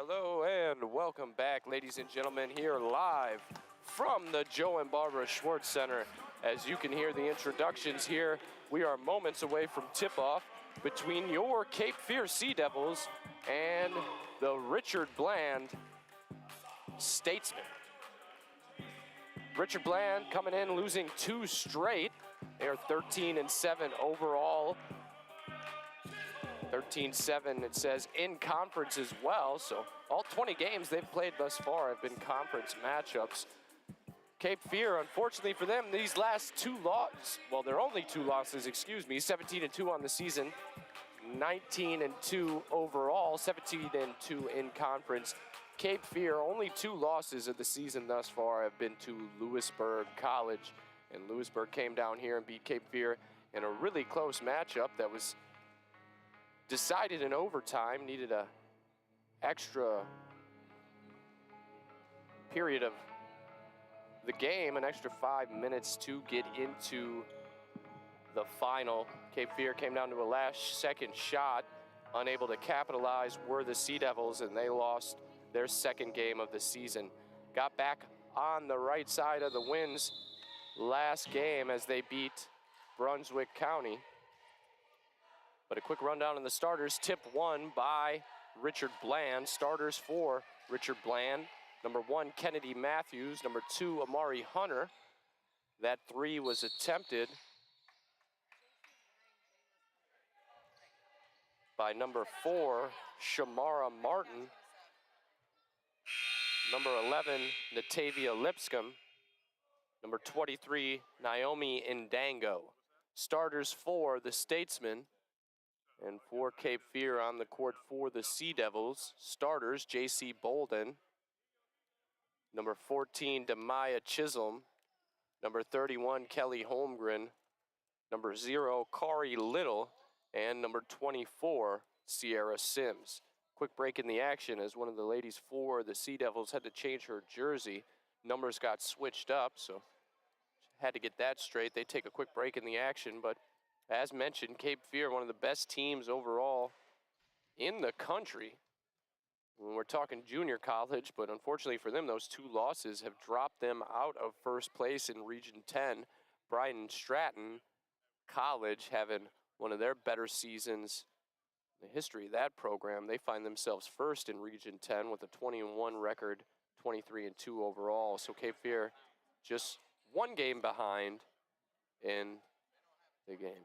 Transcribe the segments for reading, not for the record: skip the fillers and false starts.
Hello and welcome back, ladies and gentlemen, here live from the Joe and Barbara Schwartz Center. As you can hear the introductions here, we are moments away from tip-off between your Cape Fear Sea Devils and the Richard Bland Statesmen. Richard Bland coming in, losing 2 straight. They are 13-7 overall. 13-7, it says, in conference as well. So all 20 games they've played thus far have been conference matchups. Cape Fear, unfortunately for them, these last 2 losses, well, they're only 2 losses, 17-2 on the season, 19-2 overall, 17-2 in conference. Cape Fear, only 2 losses of the season thus far have been to Lewisburg College. And Lewisburg came down here and beat Cape Fear in a really close matchup that was decided in overtime, needed a extra period of the game, an extra 5 minutes to get into the final. Cape Fear came down to a last-second shot, unable to capitalize, were the Sea Devils, and they lost their second game of the season. Got back on the right side of the wins last game as they beat Brunswick County. But a quick rundown on the starters. Tip 1 by Richard Bland. Starters for Richard Bland. Number 1, Kennedy Matthews. Number 2, Amari Hunter. That 3 was attempted by number 4, Shamara Martin. Number 11, Natavia Lipscomb. Number 23, Naomi Ndango. Starters for the Statesmen. And for Cape Fear on the court for the Sea Devils, starters, J.C. Bolden. Number 14, Demaya Chisholm. Number 31, Kelly Holmgren. Number 0, Kari Little. And number 24, Sierra Sims. Quick break in the action as one of the ladies for the Sea Devils had to change her jersey. Numbers got switched up, so had to get that straight. They take a quick break in the action, but as mentioned, Cape Fear, one of the best teams overall in the country. When we're talking junior college, but unfortunately for them, those 2 losses have dropped them out of first place in Region 10. Brian Stratton College having one of their better seasons in the history of that program. They find themselves first in Region 10 with a 20-1 record, 23-2 overall. So Cape Fear just 1 game behind in the game.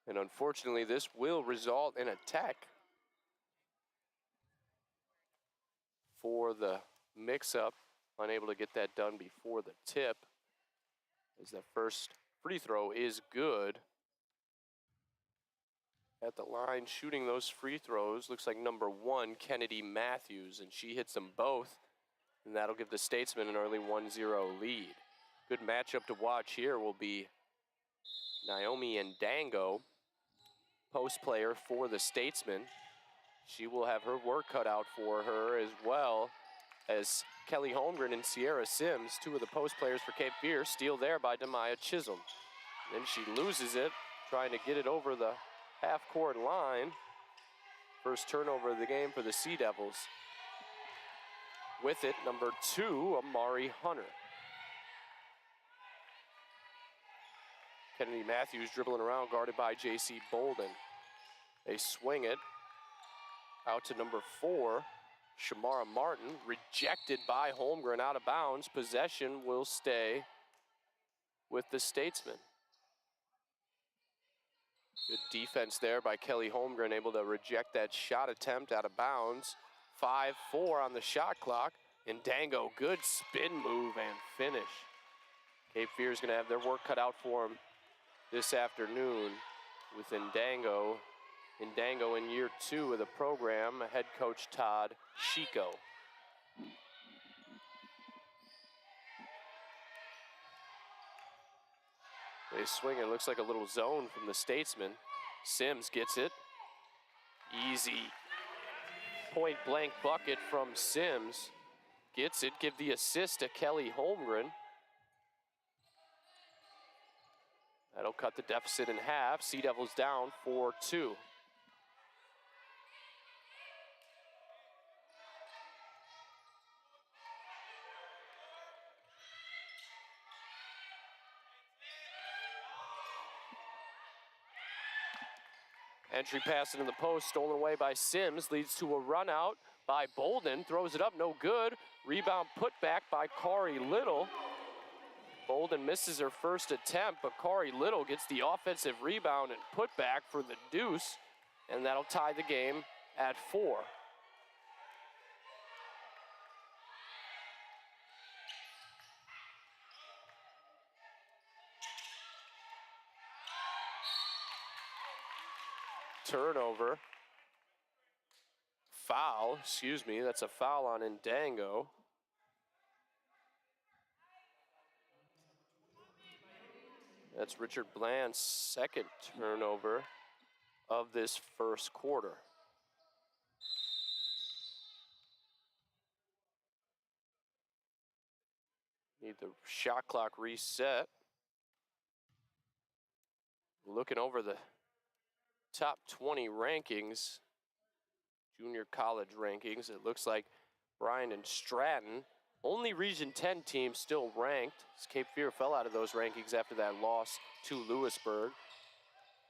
And unfortunately, this will result in a tech for the mix-up. Unable to get that done before the tip, as the first free throw is good. At the line, shooting those free throws, looks like number 1, Kennedy Matthews, and she hits them both, and that'll give the Statesmen an early 1-0 lead. Good matchup to watch here will be Naomi Ndango, post player for the Statesmen. She will have her work cut out for her, as well as Kelly Holmgren and Sierra Sims, 2 of the post players for Cape Fear, steal there by Demaya Chisholm. Then she loses it, trying to get it over the half-court line. First turnover of the game for the Sea Devils. With it, number 2, Amari Hunter. Kennedy Matthews dribbling around, guarded by J.C. Bolden. They swing it out to number 4, Shamara Martin, rejected by Holmgren, out of bounds. Possession will stay with the Statesmen. Good defense there by Kelly Holmgren, able to reject that shot attempt out of bounds. 5-4 on the shot clock. Ndango, good spin move and finish. Cape Fear is going to have their work cut out for them this afternoon with Ndango. Ndango in year 2 of the program, head coach Todd Chico. They swing it, looks like a little zone from the Statesmen. Sims gets it. Easy point blank bucket from Sims. Gets it, give the assist to Kelly Holmgren. That'll cut the deficit in half. Sea Devils down 4-2. Entry pass into the post, stolen away by Sims, leads to a run out by Bolden, throws it up, no good. Rebound put back by Kari Little. Bolden misses her first attempt, but Kari Little gets the offensive rebound and put back for the deuce, and that'll tie the game at 4. Turnover. Foul, excuse me, that's a foul on Ndango. That's Richard Bland's second turnover of this first quarter. Need the shot clock reset. Looking over the top 20 rankings, junior college rankings, it looks like Bryan and Stratton, only Region 10 team still ranked. Cape Fear fell out of those rankings after that loss to Lewisburg.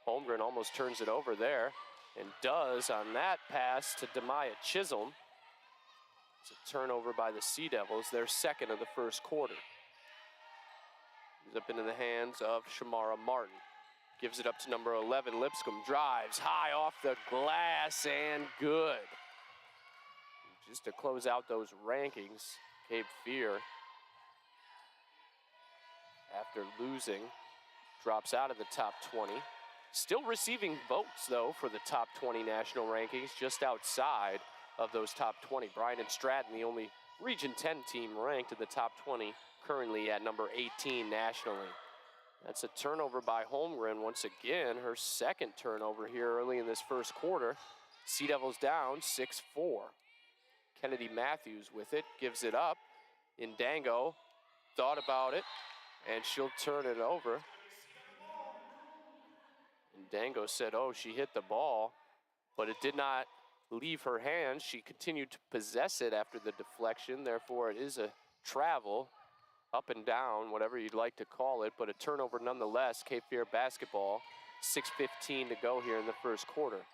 Holmgren almost turns it over there and does on that pass to Demaya Chisholm. It's a turnover by the Sea Devils, their second of the first quarter. He's up into the hands of Shamara Martin. Gives it up to number 11, Lipscomb drives high off the glass and good. Just to close out those rankings, Cape Fear, after losing, drops out of the top 20. Still receiving votes, though, for the top 20 national rankings, just outside of those top 20. Bryan and Stratton, the only Region 10 team ranked in the top 20, currently at number 18 nationally. That's a turnover by Holmgren once again, her second turnover here early in this first quarter. Sea Devils down 6-4. Kennedy Matthews with it, gives it up. Ndango thought about it, and she'll turn it over. Ndango said, oh, she hit the ball, but it did not leave her hands. She continued to possess it after the deflection, therefore it is a travel. Up and down, whatever you'd like to call it, but a turnover nonetheless. Cape Fear basketball, 6:15 to go here in the first quarter.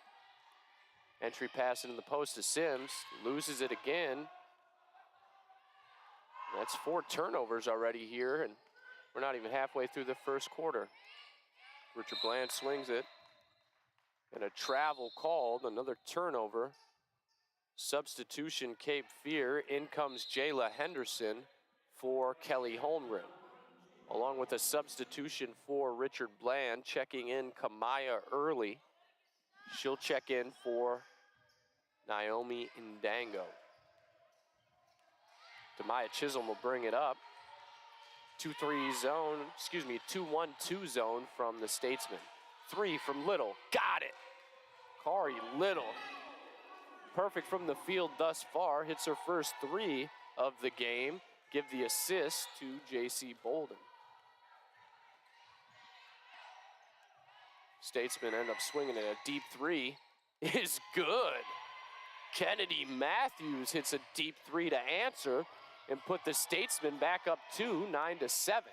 Entry pass into the post to Sims, loses it again. That's 4 turnovers already here, and we're not even halfway through the first quarter. Richard Bland swings it, and a travel called, another turnover. Substitution Cape Fear, in comes Jayla Henderson for Kelly Holmgren. Along with a substitution for Richard Bland, checking in Kamaya Early. She'll check in for Naomi Ndango. Demaya Chisholm will bring it up. 2-1-2 zone from the Statesman. 3 from Little, got it. Kari Little, perfect from the field thus far, hits her first 3 of the game. Give the assist to J.C. Bolden. Statesmen end up swinging it. A deep 3 is good. Kennedy Matthews hits a deep 3 to answer and put the Statesmen back up 2, 9-7.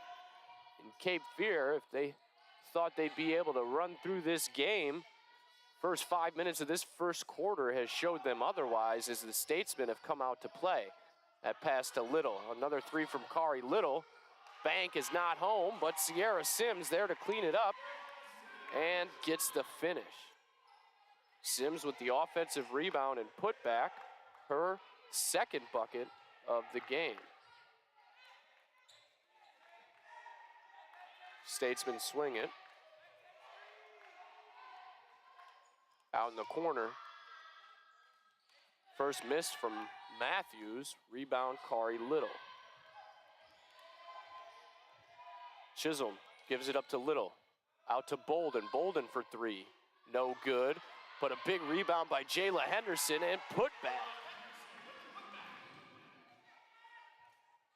In Cape Fear, if they thought they'd be able to run through this game, first 5 minutes of this first quarter has showed them otherwise as the Statesmen have come out to play. That pass to Little, another 3 from Kari Little. Bank is not home, but Sierra Sims there to clean it up and gets the finish. Sims with the offensive rebound and putback, her second bucket of the game. Statesmen swing it. Out in the corner. First miss from Matthews, rebound Kari Little. Chisholm gives it up to Little. Out to Bolden. Bolden for 3. No good, but a big rebound by Jayla Henderson and put back.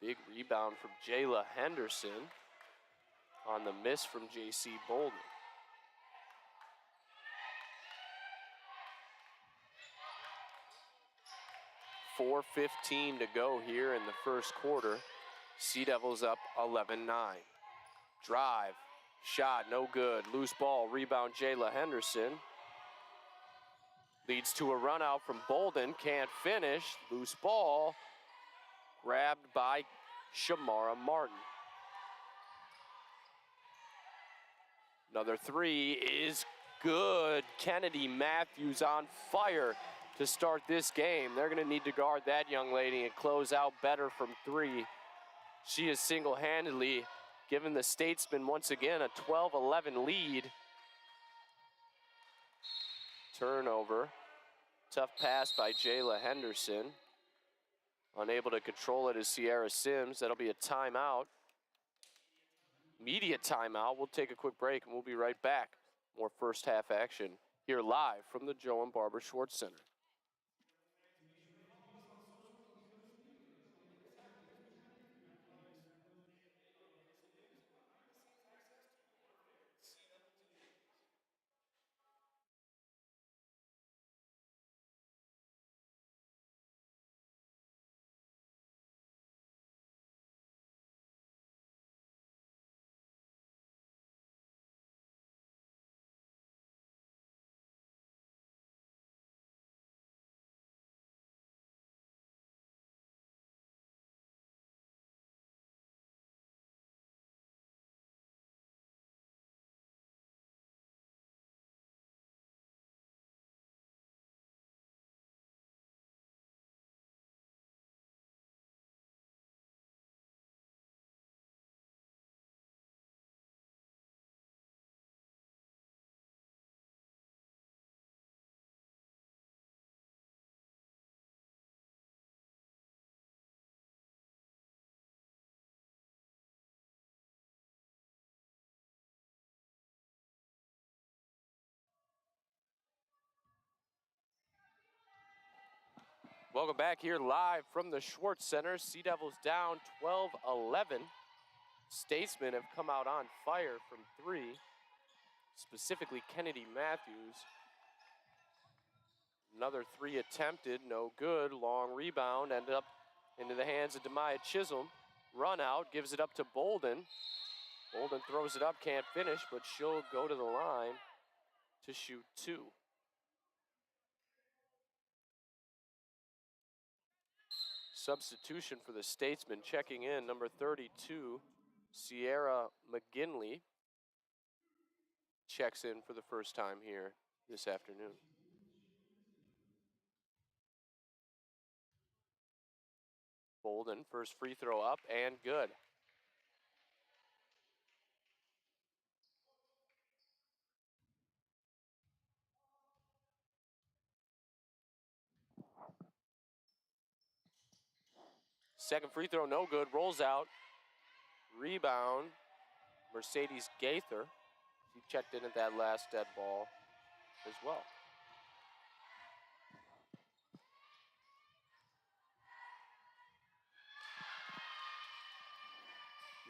Big rebound from Jayla Henderson. on the miss from J.C. Bolden. .4:15 to go here in the first quarter. Sea Devils up 11-9. Drive, shot, no good. Loose ball, rebound Jayla Henderson. Leads to a run out from Bolden, can't finish. Loose ball, grabbed by Shamara Martin. Another three is good. Kennedy Matthews on fire to start this game. They're gonna need to guard that young lady and close out better from three. She is single-handedly giving the Statesmen once again a 12-11 lead. Turnover. Tough pass by Jayla Henderson. Unable to control it is Sierra Sims. That'll be a timeout. Media timeout. We'll take a quick break and we'll be right back. More first half action here live from the Joe and Barbara Schwartz Center. Welcome back here live from the Schwartz Center. Sea Devils down 12-11. Statesmen have come out on fire from three, specifically Kennedy Matthews. Another three attempted, no good. Long rebound, ended up into the hands of Demaya Chisholm. Run out, gives it up to Bolden. Bolden throws it up, can't finish, but she'll go to the line to shoot two. Substitution for the Statesmen, checking in, number 32, Sierra McGinley, checks in for the first time here this afternoon. Bolden, first free throw up and good. Second free throw, no good, rolls out. Rebound, Mercedes Gaither. She checked in at that last dead ball as well.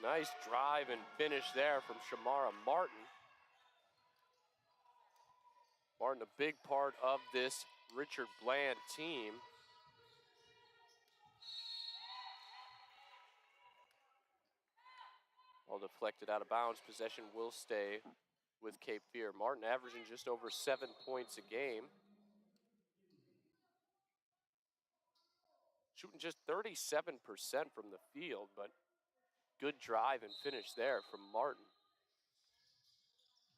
Nice drive and finish there from Shamara Martin. Martin, a big part of this Richard Bland team. All deflected out of bounds. Possession will stay with Cape Fear. Martin averaging just over 7 points a game. Shooting just 37% from the field, but good drive and finish there from Martin.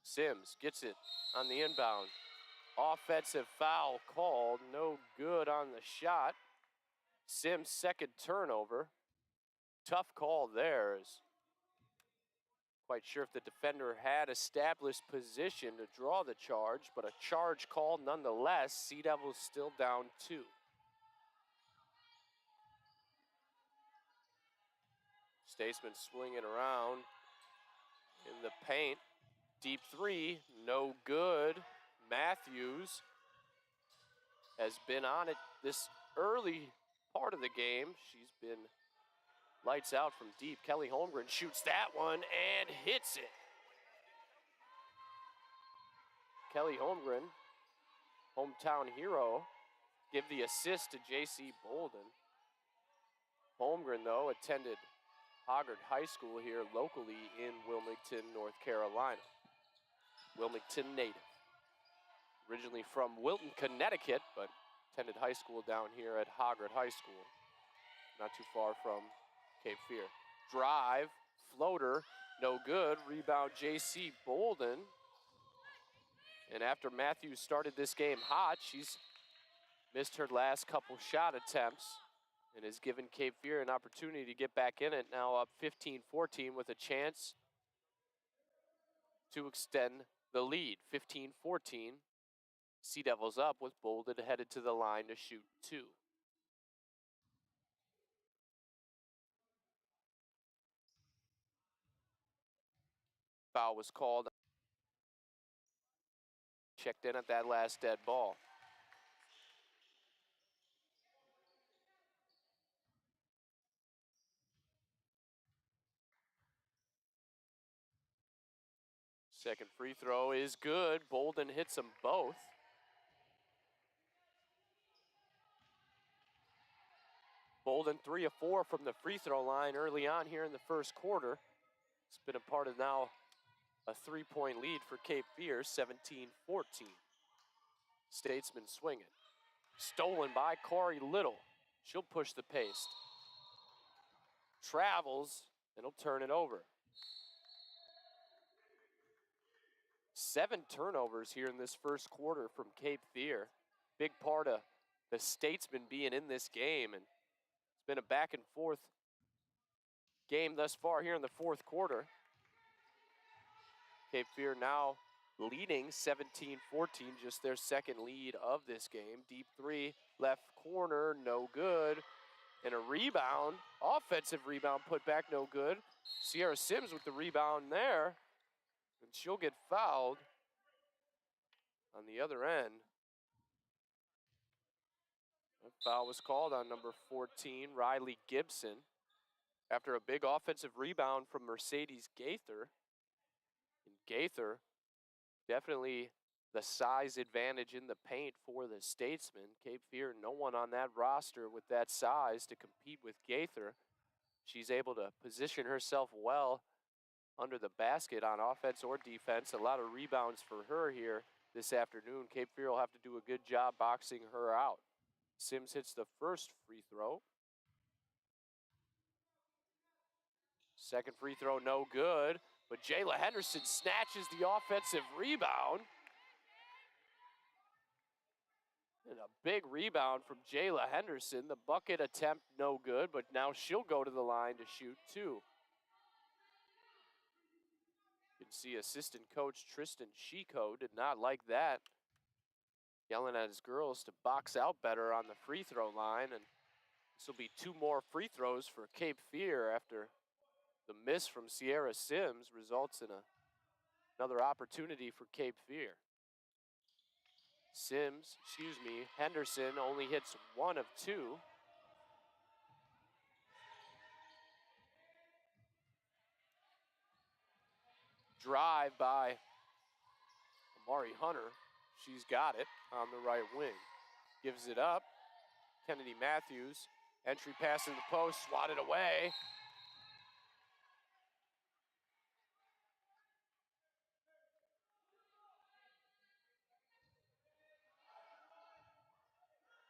Sims gets it on the inbound. Offensive foul called, no good on the shot. Sims' second turnover. Tough call there. Quite sure if the defender had established position to draw the charge, but a charge call nonetheless. Sea Devils still down 2. Statesman swinging around in the paint. Deep three, no good. Matthews has been on it this early part of the game. She's been Lights out from deep. Kelly Holmgren shoots that one and hits it. Kelly Holmgren, hometown hero, give the assist to J.C. Bolden. Holmgren, though, attended Hoggard High School here locally in Wilmington, North Carolina. Wilmington native. Originally from Wilton, Connecticut, but attended high school down here at Hoggard High School. Not too far from Cape Fear. Drive, floater, no good. Rebound, J.C. Bolden. And after Matthews started this game hot, she's missed her last couple shot attempts and has given Cape Fear an opportunity to get back in it. Now up 15-14 with a chance to extend the lead. 15-14. Sea Devils up with Bolden headed to the line to shoot two. Foul was called. Checked in at that last dead ball. Second free throw is good. Bolden hits them both. Bolden 3 of 4 from the free throw line early on here in the first quarter. It's been a part of now a 3-point lead for Cape Fear, 17-14. Statesman swinging. Stolen by Corey Little. She'll push the pace. Travels, and he'll turn it over. 7 turnovers here in this first quarter from Cape Fear. Big part of the Statesman being in this game, and it's been a back and forth game thus far here in the fourth quarter. Cape Fear now leading 17-14, just their second lead of this game. Deep three, left corner, no good. And a rebound, offensive rebound put back, no good. Sierra Sims with the rebound there. And she'll get fouled on the other end. A foul was called on number 14, Riley Gibson, after a big offensive rebound from Mercedes Gaither. And Gaither, definitely the size advantage in the paint for the Statesman. Cape Fear, no one on that roster with that size to compete with Gaither. She's able to position herself well under the basket on offense or defense. A lot of rebounds for her here this afternoon. Cape Fear will have to do a good job boxing her out. Sims hits the first free throw. Second free throw, no good. But Jayla Henderson snatches the offensive rebound. And a big rebound from Jayla Henderson. The bucket attempt, no good, but now she'll go to the line to shoot two. You can see assistant coach Tristan Chico did not like that. Yelling at his girls to box out better on the free throw line. And this will be 2 more free throws for Cape Fear after the miss from Sierra Sims results in another opportunity for Cape Fear. Henderson only hits 1 of 2. Drive by Amari Hunter. She's got it on the right wing. Gives it up. Kennedy Matthews. Entry pass in the post, swatted away.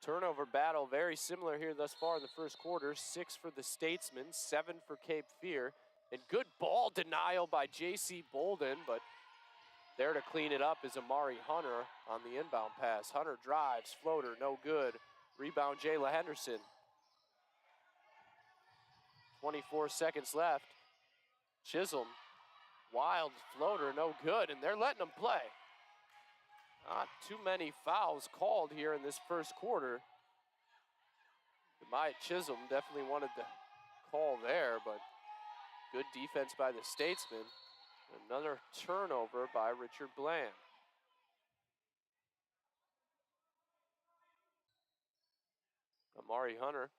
Turnover battle, very similar here thus far in the first quarter. 6 for the Statesmen, 7 for Cape Fear. And good ball denial by J.C. Bolden, but there to clean it up is Amari Hunter on the inbound pass. Hunter drives, floater, no good. Rebound, Jayla Henderson. 24 seconds left. Chisholm, wild floater, no good, and they're letting them play. Not too many fouls called here in this first quarter. Maya Chisholm definitely wanted the call there, but good defense by the Statesmen. Another turnover by Richard Bland. Amari Hunter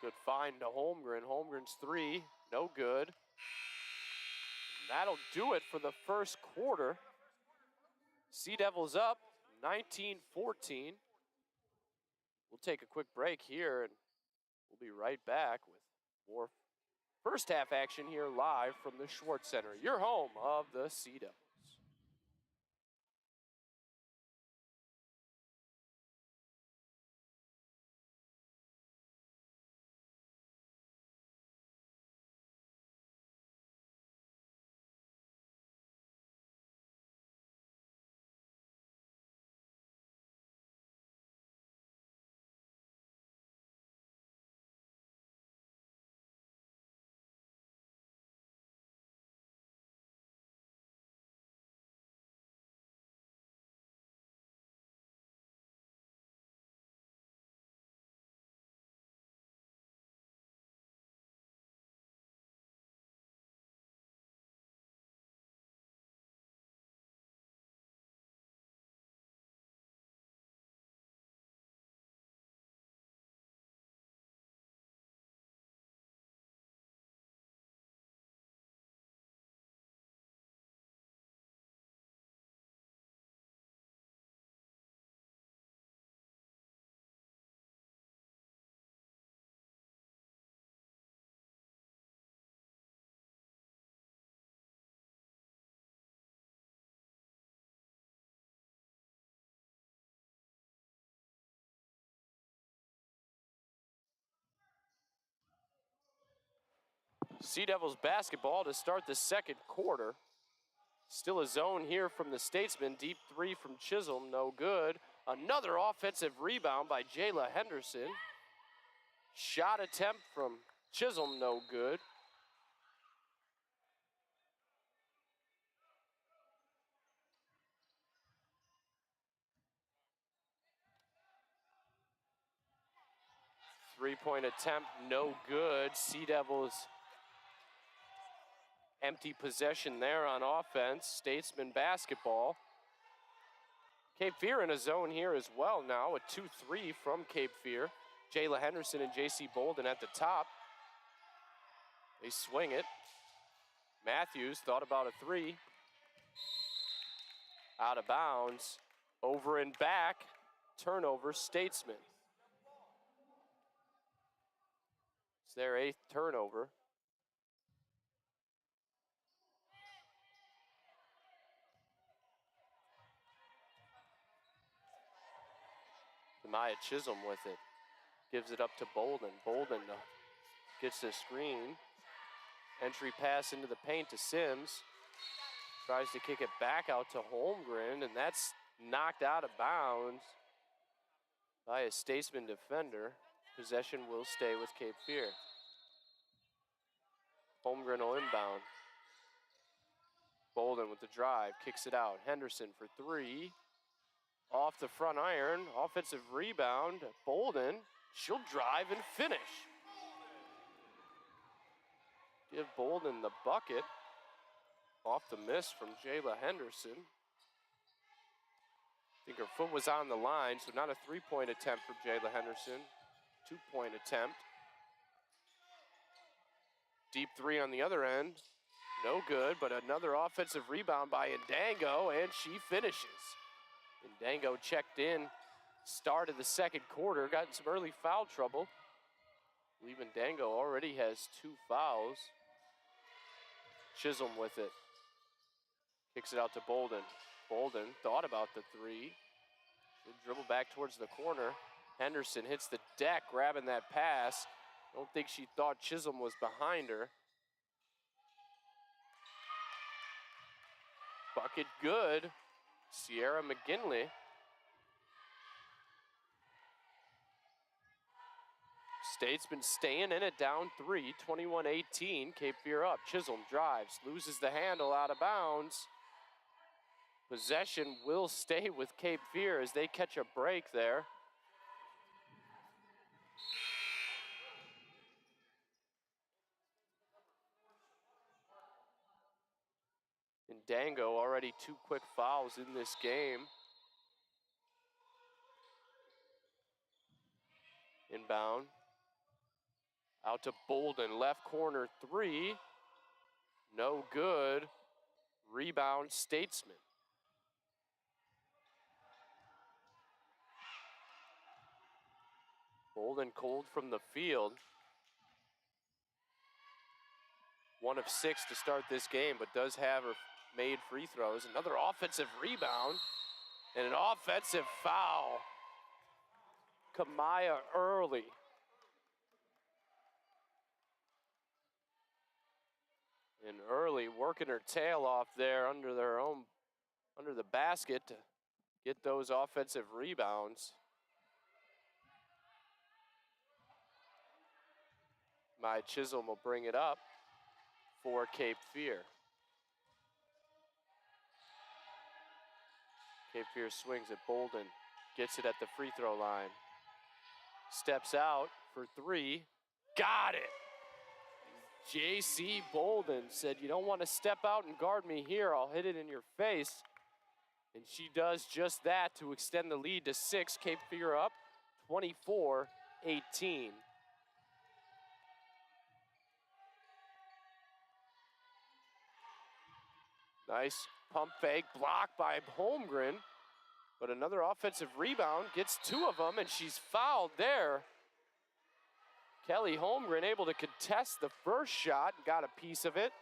Good find to Holmgren. Holmgren's three, no good. And that'll do it for the first quarter. Sea Devils up 19-14. We'll take a quick break here and we'll be right back with more first half action here live from the Schwartz Center, your home of the Sea Devils. Sea Devils basketball to start the second quarter. Still a zone here from the Statesman. Deep three from Chisholm, no good. Another offensive rebound by Jayla Henderson. Shot attempt from Chisholm, no good. Three-point attempt, no good. Sea Devils empty possession there on offense. Statesman basketball. Cape Fear in a zone here as well now. A 2-3 from Cape Fear. Jayla Henderson and J.C. Bolden at the top. They swing it. Matthews thought about a three. Out of bounds. Over and back. Turnover, Statesman. It's their 8th turnover. Maya Chisholm with it. Gives it up to Bolden. Bolden gets the screen. Entry pass into the paint to Sims. Tries to kick it back out to Holmgren, and that's knocked out of bounds by a Statesman defender. Possession will stay with Cape Fear. Holmgren will inbound. Bolden with the drive, kicks it out. Henderson for three. Off the front iron, offensive rebound. Bolden, she'll drive and finish. Give Bolden the bucket. Off the miss from Jayla Henderson. I think her foot was on the line, so not a three-point attempt for Jayla Henderson. Two-point attempt. Deep three on the other end. No good, but another offensive rebound by Ndango, and she finishes. Ndango checked in, start of the second quarter, got in some early foul trouble. I believe Ndango already has 2 fouls. Chisholm with it. Kicks it out to Bolden. Bolden thought about the three. She'll dribble back towards the corner. Henderson hits the deck, grabbing that pass. Don't think she thought Chisholm was behind her. Bucket good. Sierra McGinley. Statesman staying in it, down 3, 21-18. Cape Fear up. Chisholm drives, loses the handle, out of bounds. Possession will stay with Cape Fear as they catch a break there. Ndango already 2 quick fouls in this game. Inbound. Out to Bolden, left corner three. No good. Rebound, Statesman. Bolden cold from the field. 1 of 6 to start this game, but does have her made free throws. Another offensive rebound and an offensive foul. Kamaya Early. And Early working her tail off there under the basket to get those offensive rebounds. My Chisholm will bring it up for Cape Fear. Cape Fear swings at Bolden, gets it at the free throw line. Steps out for three, got it. J.C. Bolden said, you don't want to step out and guard me here, I'll hit it in your face. And she does just that to extend the lead to 6. Cape Fear up 24-18. Nice pump fake, blocked by Holmgren, but another offensive rebound, gets 2 of them, and she's fouled there. Kelly Holmgren able to contest the first shot, got a piece of it,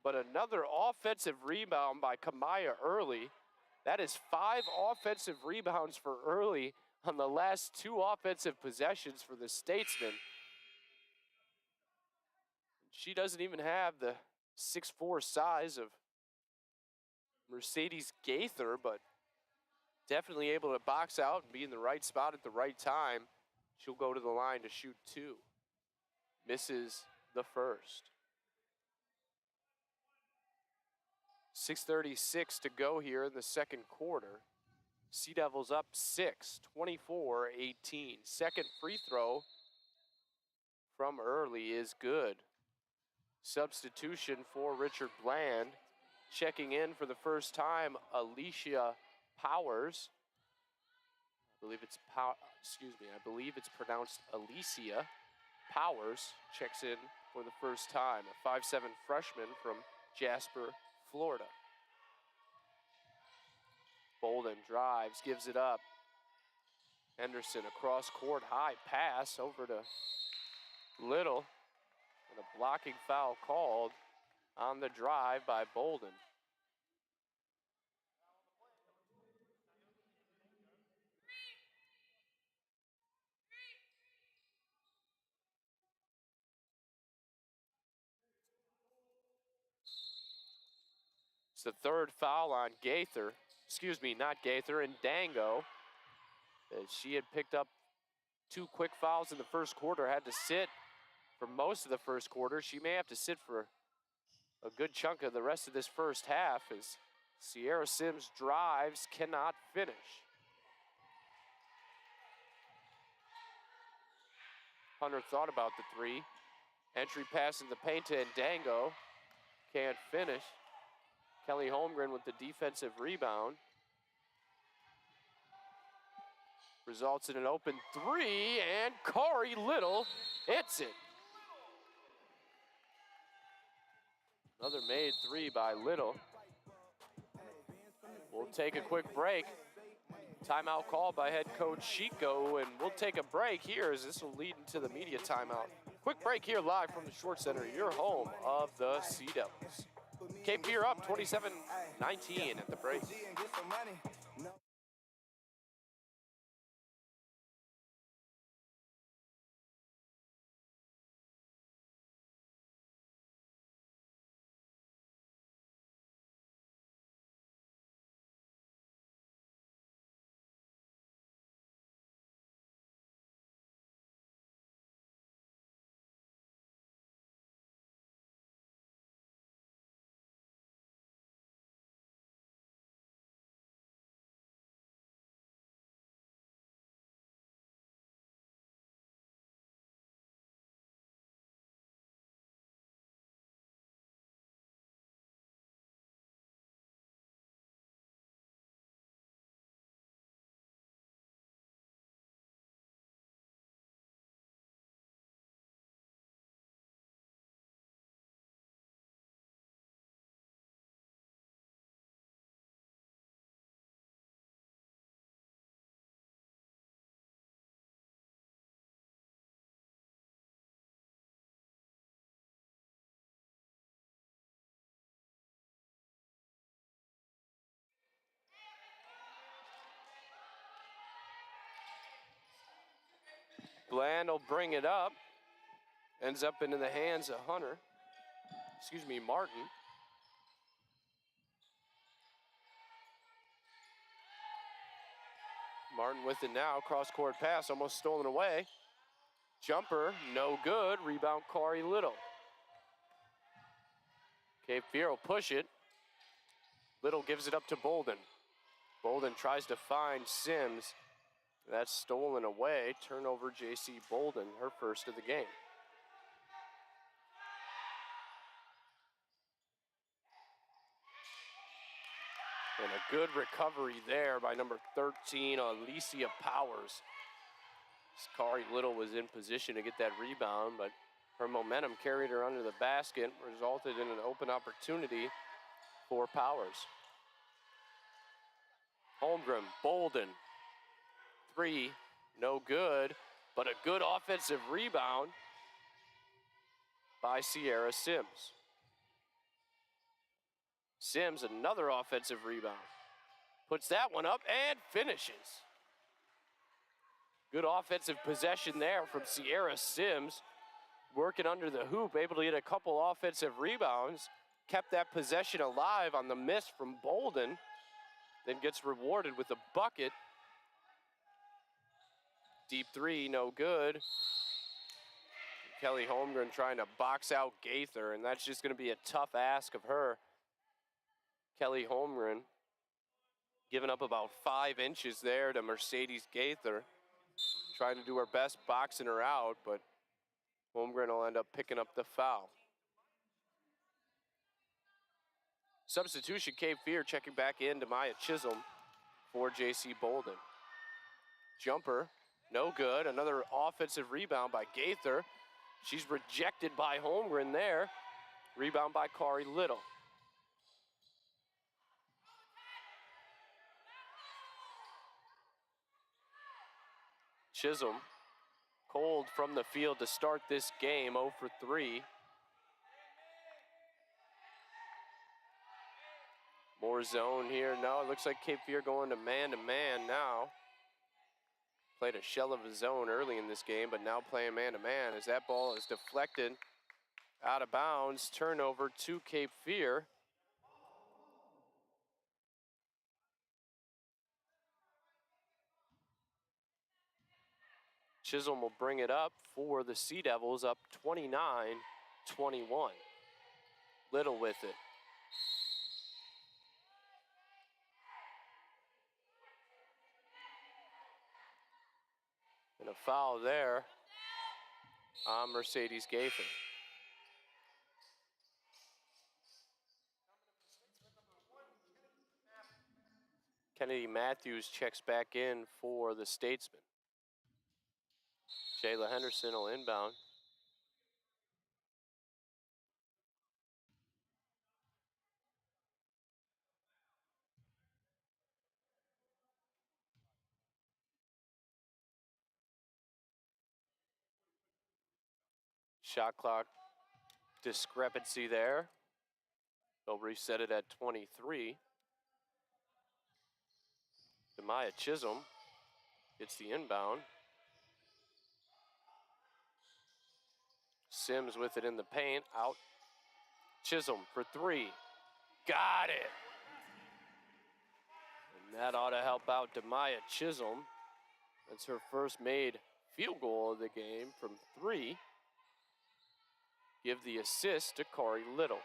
but another offensive rebound by Kamaya Early. That is 5 offensive rebounds for Early on the last 2 offensive possessions for the Statesman. She doesn't even have the 6'4" size of Mercedes Gaither, but definitely able to box out and be in the right spot at the right time. She'll go to the line to shoot 2. Misses the first. 6:36 to go here in the second quarter. Sea Devils up 6, 24-18. Second free throw from Early is good. Substitution for Richard Bland. Checking in for the first time, Alicia Powers. I believe it's pronounced Alicia Powers. Checks in for the first time, a 5'7" freshman from Jasper, Florida. Bolden drives, gives it up. Henderson across court, high pass over to Little. And a blocking foul called on the drive by Bolden. It's the third foul on Gaither. Not Gaither, and Dango. As she had picked up 2 quick fouls in the first quarter, had to sit for most of the first quarter. She may have to sit for a good chunk of the rest of this first half as Sierra Sims drives, cannot finish. Hunter thought about the 3. Entry pass in the paint to Ndango. Can't finish. Kelly Holmgren with the defensive rebound. Results in an open 3, and Corey Little hits it. Another made 3 by Little. We'll take a quick break. Timeout called by head coach Chico, and we'll take a break here as this will lead into the media timeout. Quick break here live from the Short Center, your home of the Sea Devils. Cape Fear up 27-19 at the break. Bland will bring it up. Ends up into the hands of Martin. Martin with it now, cross-court pass, almost stolen away. Jumper, no good, rebound Corey Little. Cape Fear will push it. Little gives it up to Bolden. Bolden tries to find Sims. That's stolen away. Turnover JC Bolden, her first of the game. And a good recovery there by number 13, Alicia Powers. Kari Little was in position to get that rebound, but her momentum carried her under the basket, resulted in an open opportunity for Powers. Holmgren, Bolden, 3, no good, but a good offensive rebound by Sierra Sims. Sims, another offensive rebound. Puts that one up and finishes. Good offensive possession there from Sierra Sims. Working under the hoop, able to get a couple offensive rebounds. Kept that possession alive on the miss from Bolden. Then gets rewarded with a bucket. Deep 3, no good. Kelly Holmgren trying to box out Gaither, and that's just going to be a tough ask of her. Kelly Holmgren giving up about 5 inches there to Mercedes Gaither. Trying to do her best boxing her out, but Holmgren will end up picking up the foul. Substitution, Cape Fear checking back in to Maya Chisholm for JC Bolden. Jumper, no good. Another offensive rebound by Gaither. She's rejected by Holmgren there. Rebound by Kari Little. Chisholm, cold from the field to start this game, 0 for 3. More zone here. No, it looks like Cape Fear going to man now. Played a shell of a zone early in this game, but now playing man-to-man as that ball is deflected out of bounds. Turnover to Cape Fear. Chisholm will bring it up for the Sea Devils, up 29-21. Little with it. And a foul there on Mercedes Gaither. Kennedy Matthews checks back in for the Statesman. Jayla Henderson will inbound. Shot clock discrepancy there. They'll reset it at 23. Demaya Chisholm gets the inbound. Sims with it in the paint, out. Chisholm for 3. Got it. And that ought to help out Demaya Chisholm. That's her first made field goal of the game from 3. Give the assist to Kari Little.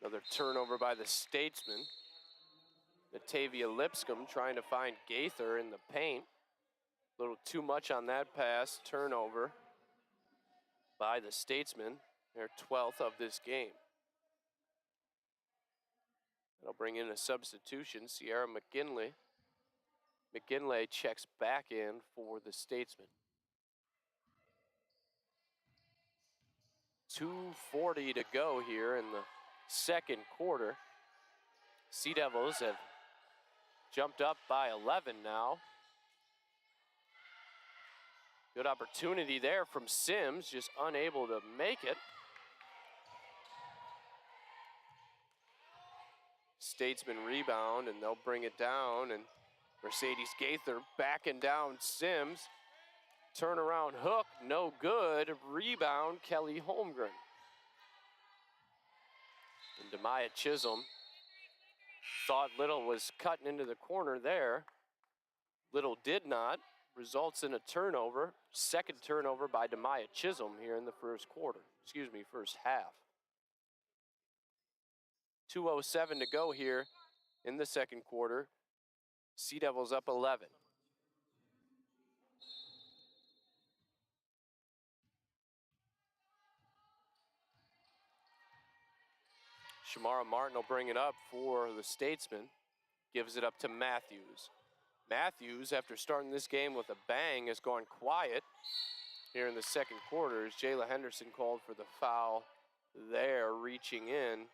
Another turnover by the Statesman. Natavia Lipscomb trying to find Gaither in the paint. A little too much on that pass. Turnover by the Statesman, their 12th of this game. They'll bring in a substitution, Sierra McGinley. McGinley checks back in for the Statesman. 2:40 to go here in the second quarter. Sea Devils have jumped up by 11 now. Good opportunity there from Sims, just unable to make it. Statesman rebound, and they'll bring it down, and Mercedes Gaither backing down Sims. Turnaround hook, no good. Rebound, Kelly Holmgren. And Demaya Chisholm thought Little was cutting into the corner there. Little did not. Results in a turnover. Second turnover by Demaya Chisholm here in the first half. 2:07 to go here in the second quarter. Sea Devils up 11. Shamara Martin will bring it up for the Statesman. Gives it up to Matthews. Matthews, after starting this game with a bang, has gone quiet here in the second quarter as Jayla Henderson called for the foul there, reaching in.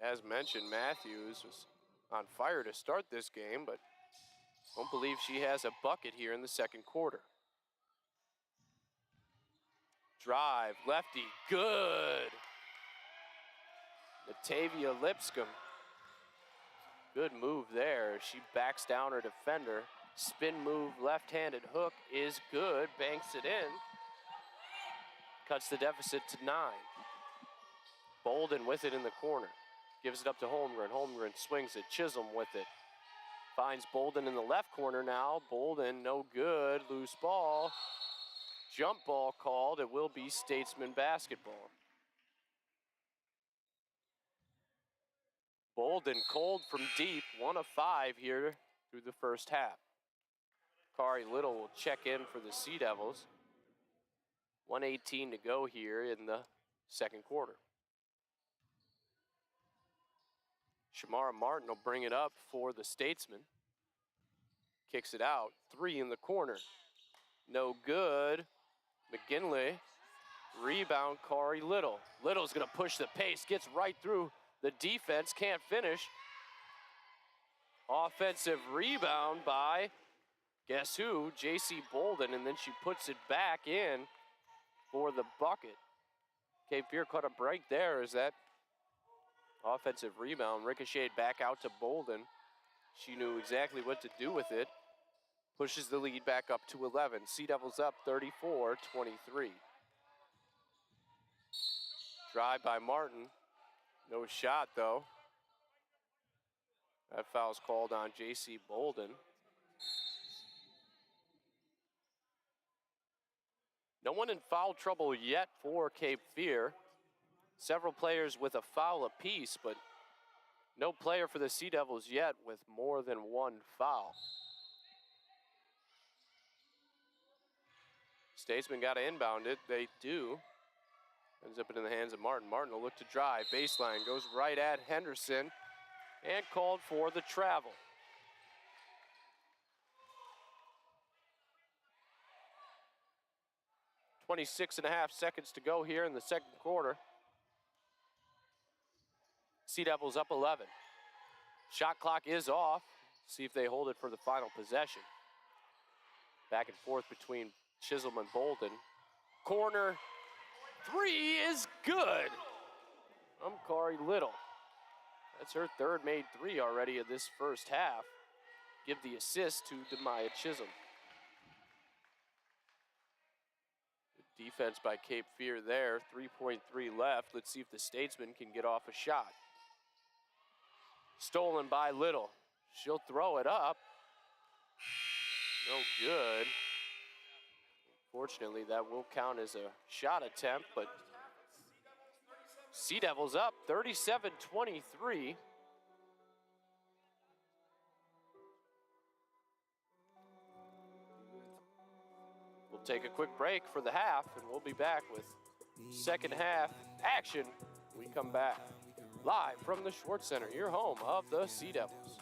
As mentioned, Matthews was on fire to start this game, but don't believe she has a bucket here in the second quarter. Drive, lefty, good. Natavia Lipscomb. Good move there. She backs down her defender. Spin move, left-handed hook is good. Banks it in. Cuts the deficit to 9. Bolden with it in the corner. Gives it up to Holmgren. Holmgren swings it. Chisholm with it. Finds Bolden in the left corner now. Bolden, no good. Loose ball. Jump ball called. It will be Statesman basketball. Bolden cold from deep. 1 of 5 here through the first half. Kari Little will check in for the Sea Devils. 1:18 to go here in the second quarter. Shamara Martin will bring it up for the Statesman. Kicks it out. 3 in the corner. No good. McGinley. Rebound, Kari Little. Little's going to push the pace. Gets right through the defense. Can't finish. Offensive rebound by, guess who? J.C. Bolden. And then she puts it back in for the bucket. Cape Fear caught a break there as that offensive rebound ricocheted back out to Bolden. She knew exactly what to do with it. Pushes the lead back up to 11. Sea Devils up 34-23. Drive by Martin. No shot though. That foul's called on J.C. Bolden. No one in foul trouble yet for Cape Fear. Several players with a foul apiece, but no player for the Sea Devils yet with more than 1 foul. Statesman got to inbound it. They do. Ends up in the hands of Martin. Martin will look to drive. Baseline goes right at Henderson and called for the travel. .26.5 seconds to go here in the second quarter. Sea Devils up 11. Shot clock is off. See if they hold it for the final possession. Back and forth between Chisholm and Bolden. Corner 3 is good. Kari Little. That's her third made 3 already in this first half. Give the assist to Demaya Chisholm. Good defense by Cape Fear there. 3.3 left. Let's see if the Statesman can get off a shot. Stolen by Little. She'll throw it up. No good. Fortunately, that will count as a shot attempt, but Sea Devils up 37-23. We'll take a quick break for the half, and we'll be back with second half action when we come back. Live from the Schwartz Center, your home of the Sea Devils.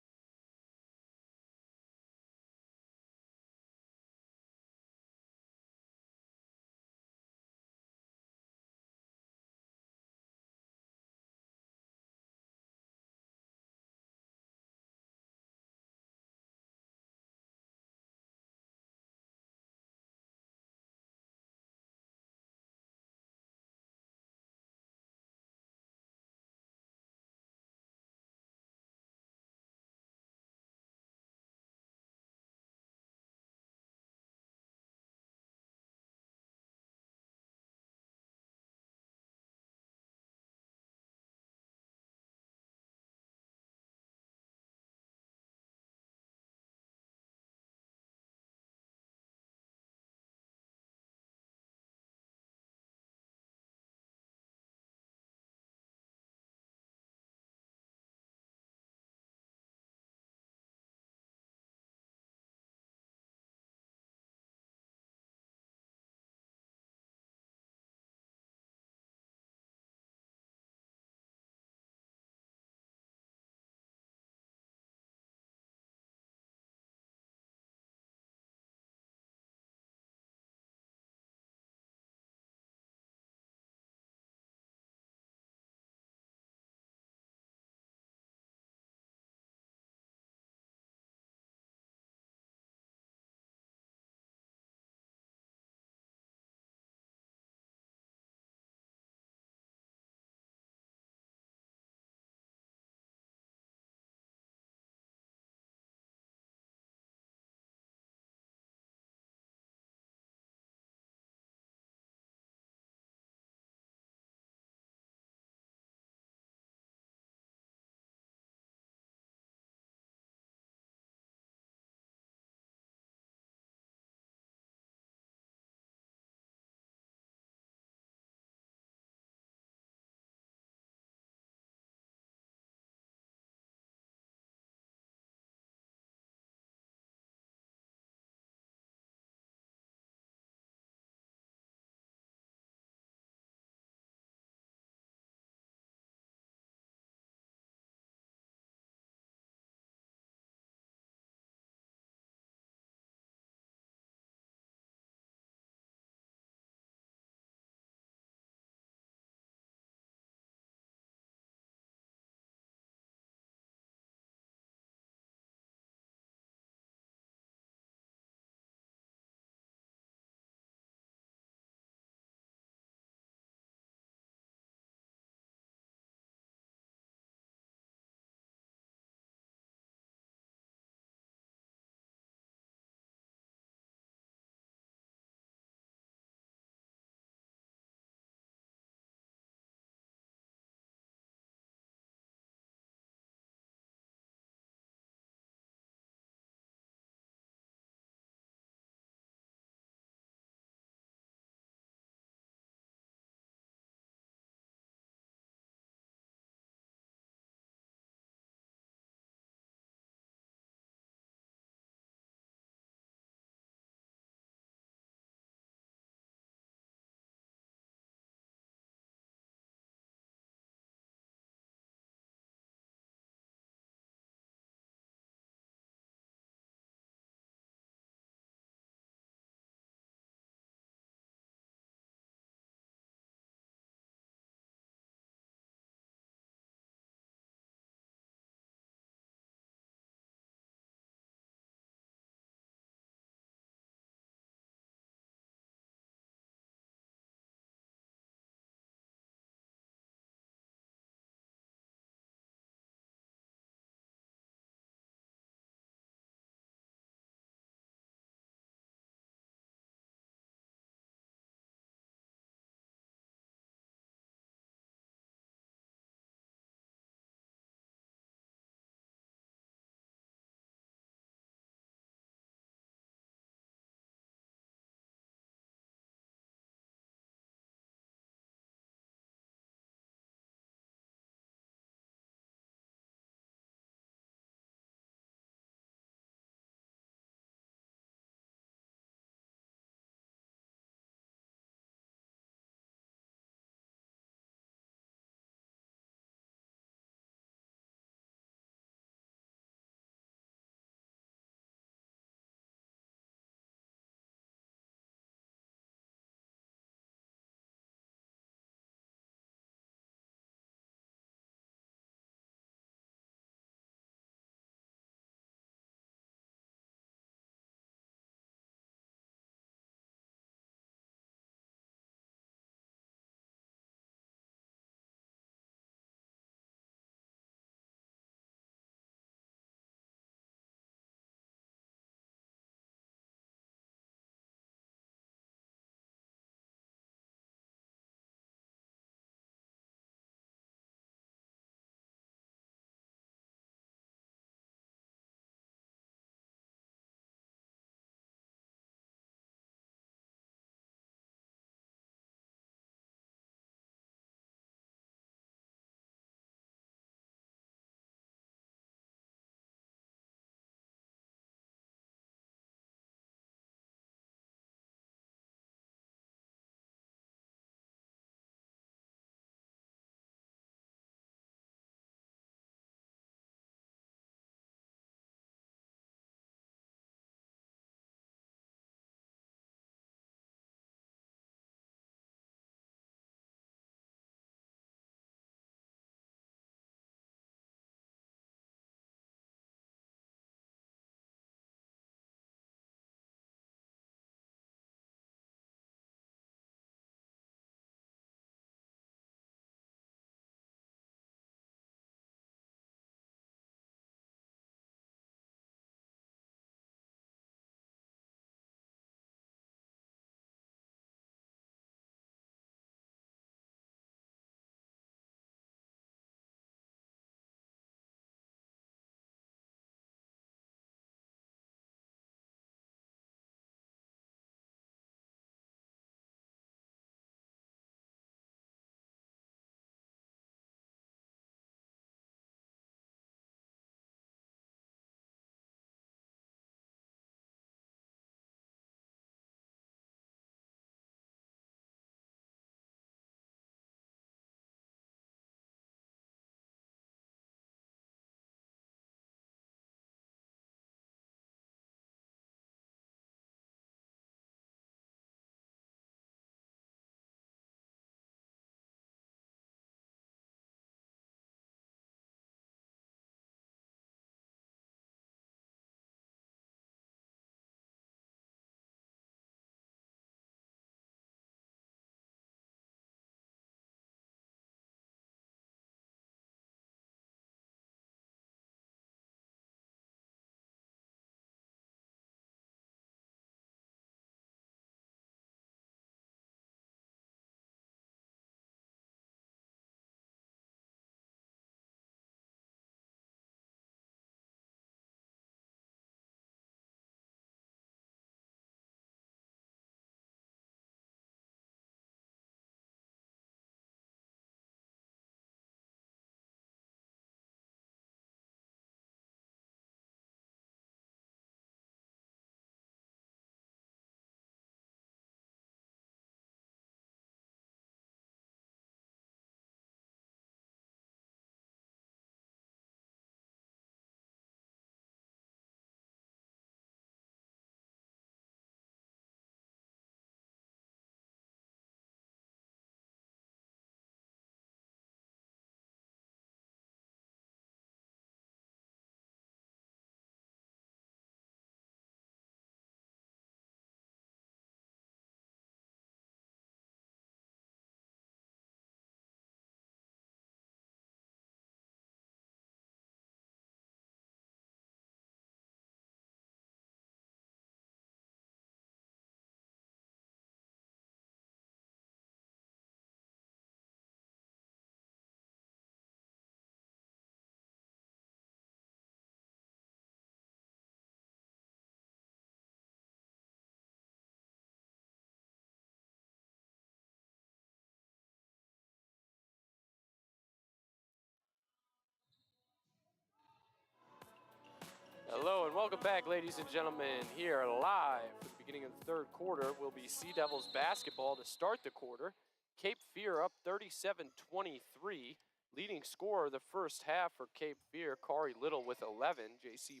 And welcome back, ladies and gentlemen, here live for the beginning of the third quarter will be Sea Devils basketball to start the quarter. Cape Fear up 37-23. Leading scorer the first half for Cape Fear, Kari Little with 11. J.C.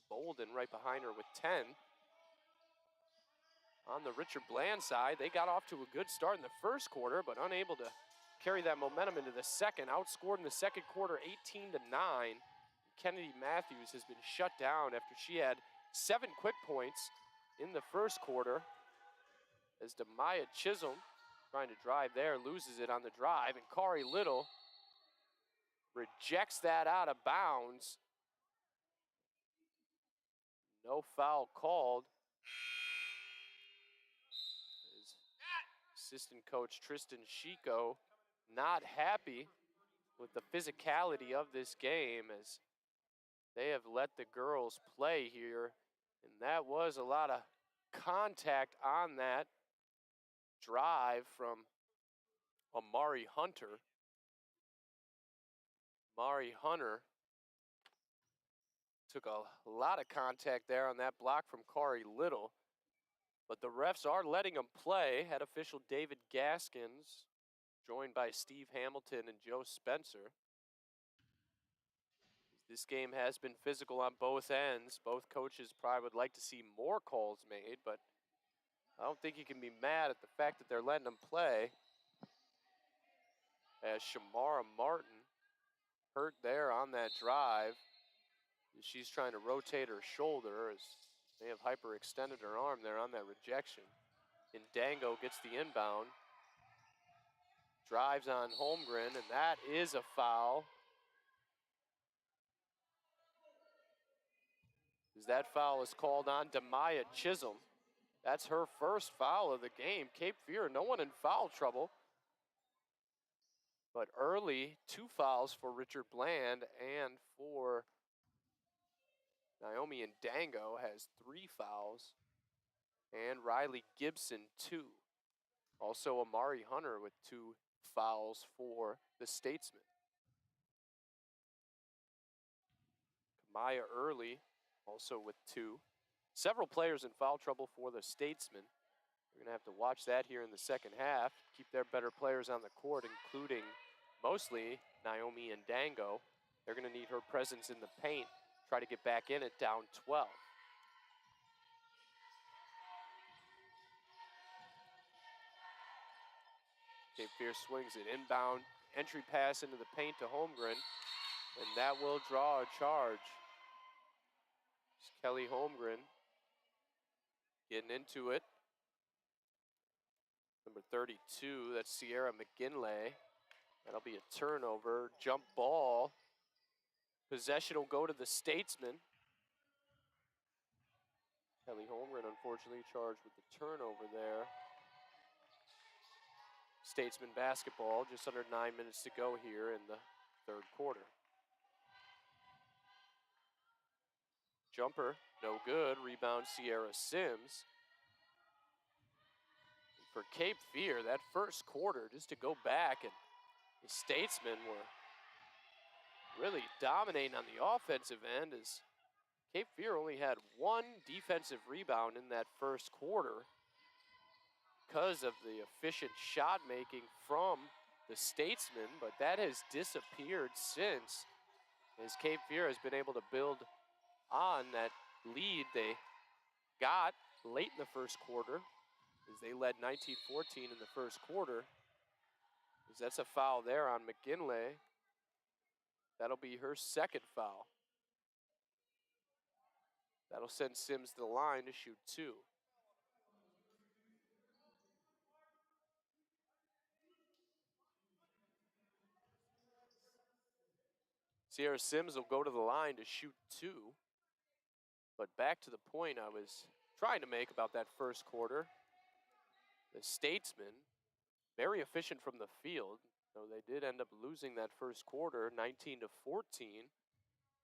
Bolden right behind her with 10. On the Richard Bland side, they got off to a good start in the first quarter, but unable to carry that momentum into the second. Outscored in the second quarter 18-9. Kennedy Matthews has been shut down after she had 7 quick points in the first quarter. As Demaya Chisholm, trying to drive there, loses it on the drive, and Kari Little rejects that out of bounds. No foul called. As assistant coach Tristan Chico not happy with the physicality of this game, as they have let the girls play here, and that was a lot of contact on that drive from Amari Hunter. Amari Hunter took a lot of contact there on that block from Kari Little, but the refs are letting them play. Head official David Gaskins, joined by Steve Hamilton and Joe Spencer. This game has been physical on both ends. Both coaches probably would like to see more calls made, but I don't think you can be mad at the fact that they're letting them play. As Shamara Martin hurt there on that drive. She's trying to rotate her shoulder as they have hyperextended her arm there on that rejection. And Dango gets the inbound. Drives on Holmgren, and that is a foul. As that foul is called on Demaya Chisholm. That's her first foul of the game. Cape Fear, no one in foul trouble. But early, 2 fouls for Richard Bland, and for Naomi Ndango has 3 fouls. And Riley Gibson, 2. Also Amari Hunter with 2 fouls for the Statesman. Kamaya Early also with 2. Several players in foul trouble for the Statesman. We're going to have to watch that here in the second half. Keep their better players on the court, including mostly Naomi Ndango. They're going to need her presence in the paint. Try to get back in it down 12. Cape Fear swings it inbound. Entry pass into the paint to Holmgren. And that will draw a charge. It's Kelly Holmgren getting into it. Number 32, that's Sierra McGinley. That'll be a turnover. Jump ball. Possession will go to the Statesman. Kelly Holmgren, unfortunately, charged with the turnover there. Statesman basketball, just under 9 minutes to go here in the third quarter. Jumper, no good. Rebound, Sierra Sims. For Cape Fear, that first quarter, just to go back, and the Statesmen were really dominating on the offensive end, as Cape Fear only had 1 defensive rebound in that first quarter because of the efficient shot making from the Statesmen, but that has disappeared since, as Cape Fear has been able to build on that lead they got late in the first quarter, as they led 19-14 in the first quarter. As that's a foul there on McGinley. That'll be her second foul. That'll send Sims to the line to shoot 2. Sierra Sims will go to the line to shoot 2. But back to the point I was trying to make about that first quarter. The Statesmen, very efficient from the field, though they did end up losing that first quarter, 19-14.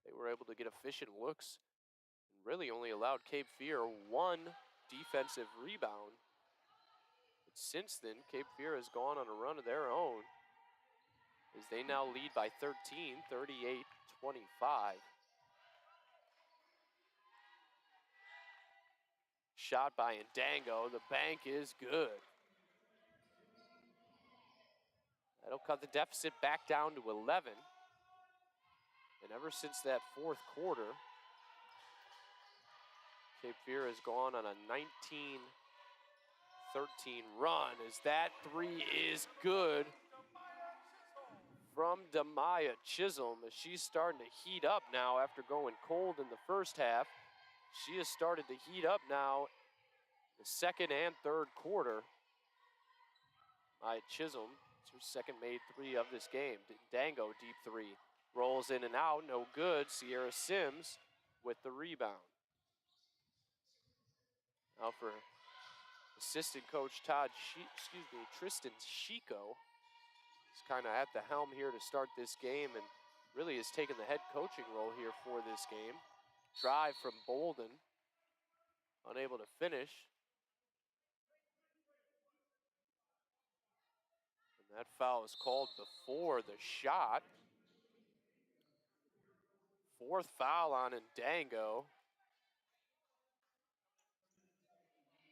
They were able to get efficient looks and really only allowed Cape Fear 1 defensive rebound. But since then, Cape Fear has gone on a run of their own, as they now lead by 13, 38-25. shot by Ndango. The bank is good. That'll cut the deficit back down to 11. And ever since that fourth quarter, Cape Fear has gone on a 19-13 run as that three is good from Demaya Chisholm as she's starting to heat up now after going cold in the first half. She has started to heat up now the second and third quarter. Demaya Chisholm, it's her second made three of this game. Ndango deep three. Rolls in and out, no good. Sierra Sims with the rebound. Now for assistant coach Tristan Chico. He's kind of at the helm here to start this game and really has taken the head coaching role here for this game. Drive from Bolden, unable to finish. And that foul is called before the shot. Fourth foul on Ndango.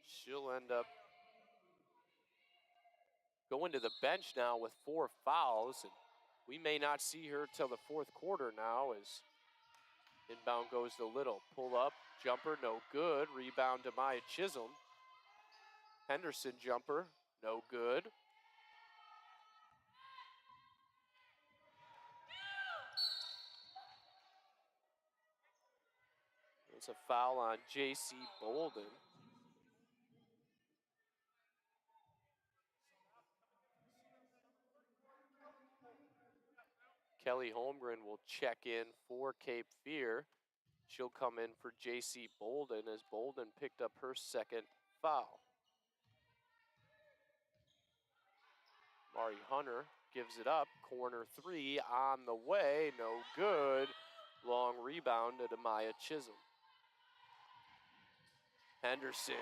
She'll end up going to the bench now with 4 fouls, and we may not see her till the fourth quarter now as inbound goes to Little. Pull up, jumper, no good. Rebound to Maya Chisholm. Henderson jumper, no good. It's a foul on J.C. Bolden. Kelly Holmgren will check in for Cape Fear. She'll come in for J.C. Bolden as Bolden picked up her second foul. Mari Hunter gives it up. Corner three on the way. No good. Long rebound to Demaya Chisholm. Henderson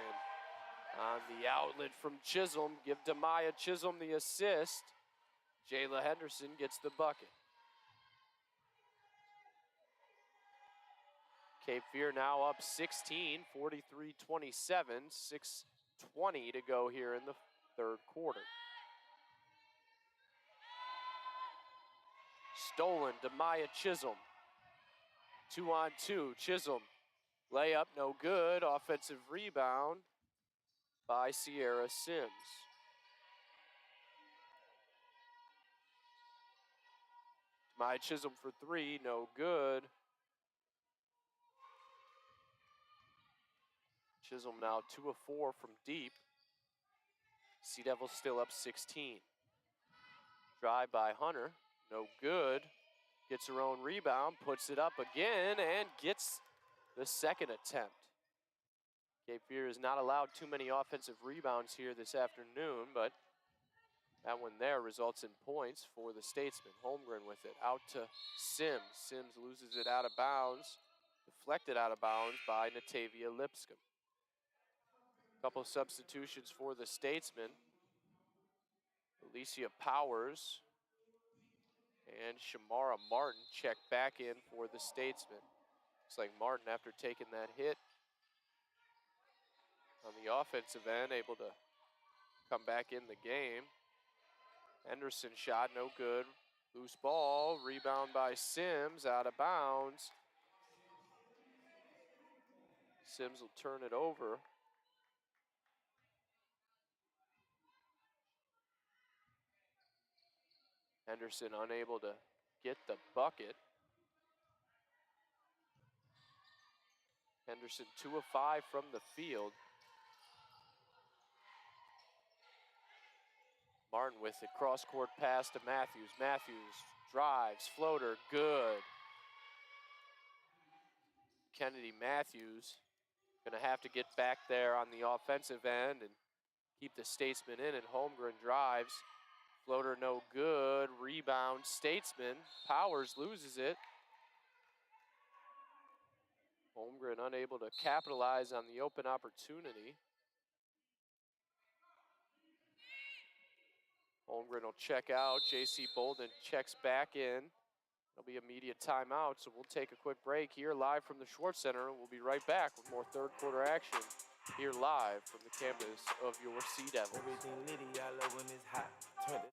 on the outlet from Chisholm. Give Demaya Chisholm the assist. Jayla Henderson gets the bucket. Cape Fear now up 16, 43-27, 6:20 to go here in the third quarter. Stolen, Demaya Chisholm. 2-on-2, Chisholm. Layup, no good. Offensive rebound by Sierra Sims. Demaya Chisholm for three, no good. Chisholm now 2 of 4 from deep. Sea Devils still up 16. Drive by Hunter, no good. Gets her own rebound, puts it up again, and gets the second attempt. Cape Fear has not allowed too many offensive rebounds here this afternoon, but that one there results in points for the Statesman. Holmgren with it, out to Sims. Sims loses it out of bounds, deflected out of bounds by Natavia Lipscomb. Couple substitutions for the Statesman. Alicia Powers and Shamara Martin check back in for the Statesman. Looks like Martin, after taking that hit on the offensive end, able to come back in the game. Henderson shot, no good. Loose ball, rebound by Sims, out of bounds. Sims will turn it over. Henderson unable to get the bucket. Henderson 2 of 5 from the field. Martin with it, cross-court pass to Matthews. Matthews drives, floater, good. Kennedy Matthews gonna have to get back there on the offensive end and keep the Statesman in, and Holmgren drives. Floater no good, rebound Statesman. Powers loses it. Holmgren unable to capitalize on the open opportunity. Holmgren will check out. J.C. Bolden checks back in. There'll be immediate timeout, so we'll take a quick break here live from the Schwartz Center. We'll be right back with more third quarter action here live from the campus of your Sea Devils. Everything litty, I love when it's hot. Turn it.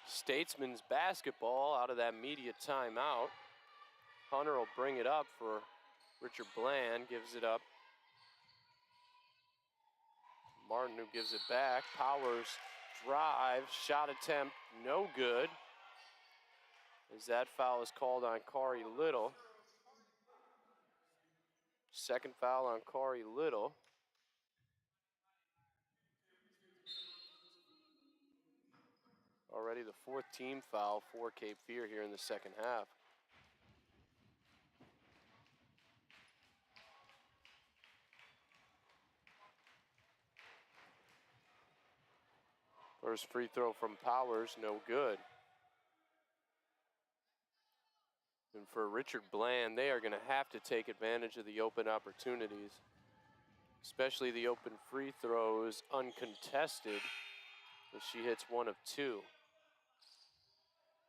Statesman's basketball out of that media timeout. Hunter will bring it up for Richard Bland, gives it up. Martin, who gives it back. Powers drive, shot attempt, no good. As that foul is called on Corey Little. Second foul on Corey Little. Already the fourth team foul for Cape Fear here in the second half. First free throw from Powers, no good. And for Richard Bland, they are going to have to take advantage of the open opportunities, especially the open free throws uncontested, as she hits one of two.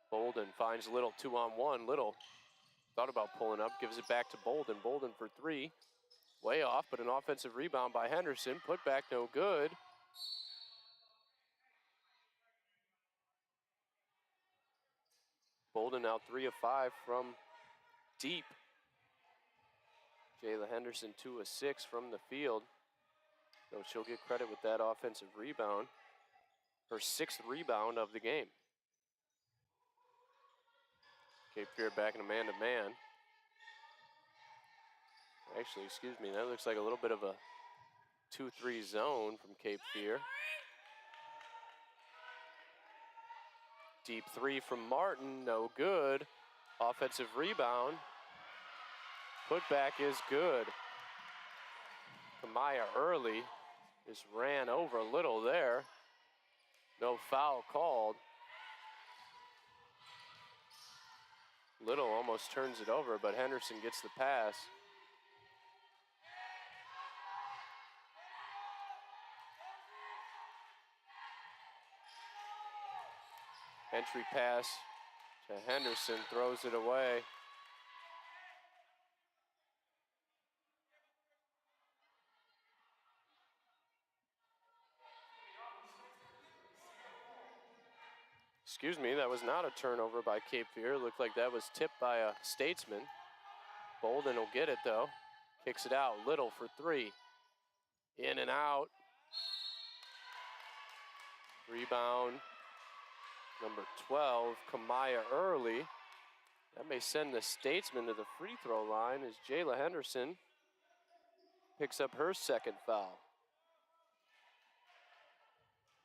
Bolden finds Little 2-on-1. Little thought about pulling up, gives it back to Bolden. Bolden for three, way off, but an offensive rebound by Henderson. Put back, no good. Bolden now 3 of 5 from deep. Jayla Henderson 2 of 6 from the field. So she'll get credit with that offensive rebound. Her 6th rebound of the game. Cape Fear back in a man-to-man. Actually, excuse me, that looks like a little bit of a 2-3 zone from Cape Fear. Deep three from Martin, no good. Offensive rebound. Putback is good. Kamaya Early just ran over Little there. No foul called. Little almost turns it over, but Henderson gets the pass. Entry pass to Henderson, throws it away. Excuse me, that was not a turnover by Cape Fear. Looked like that was tipped by a Statesman. Bolden will get it though. Kicks it out, Little for three. In and out. Rebound, number 12, Kamaya Early. That may send the Statesman to the free throw line as Jayla Henderson picks up her second foul.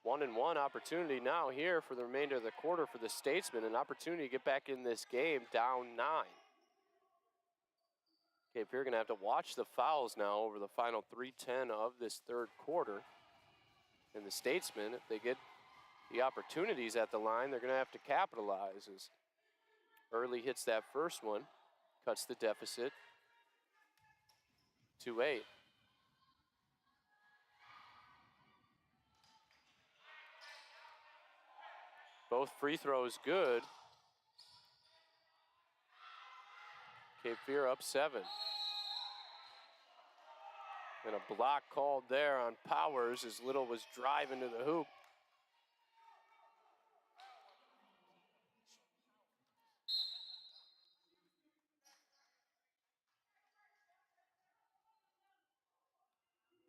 1-and-1 opportunity now here for the remainder of the quarter for the Statesman. An opportunity to get back in this game down 9. Cape Fear going to have to watch the fouls now over the final 3:10 of this third quarter. And the Statesmen, if they get the opportunities at the line, they're going to have to capitalize. As Early hits that first one, cuts the deficit to 8. Both free throws good. Cape Fear up 7. And a block called there on Powers as Little was driving to the hoop.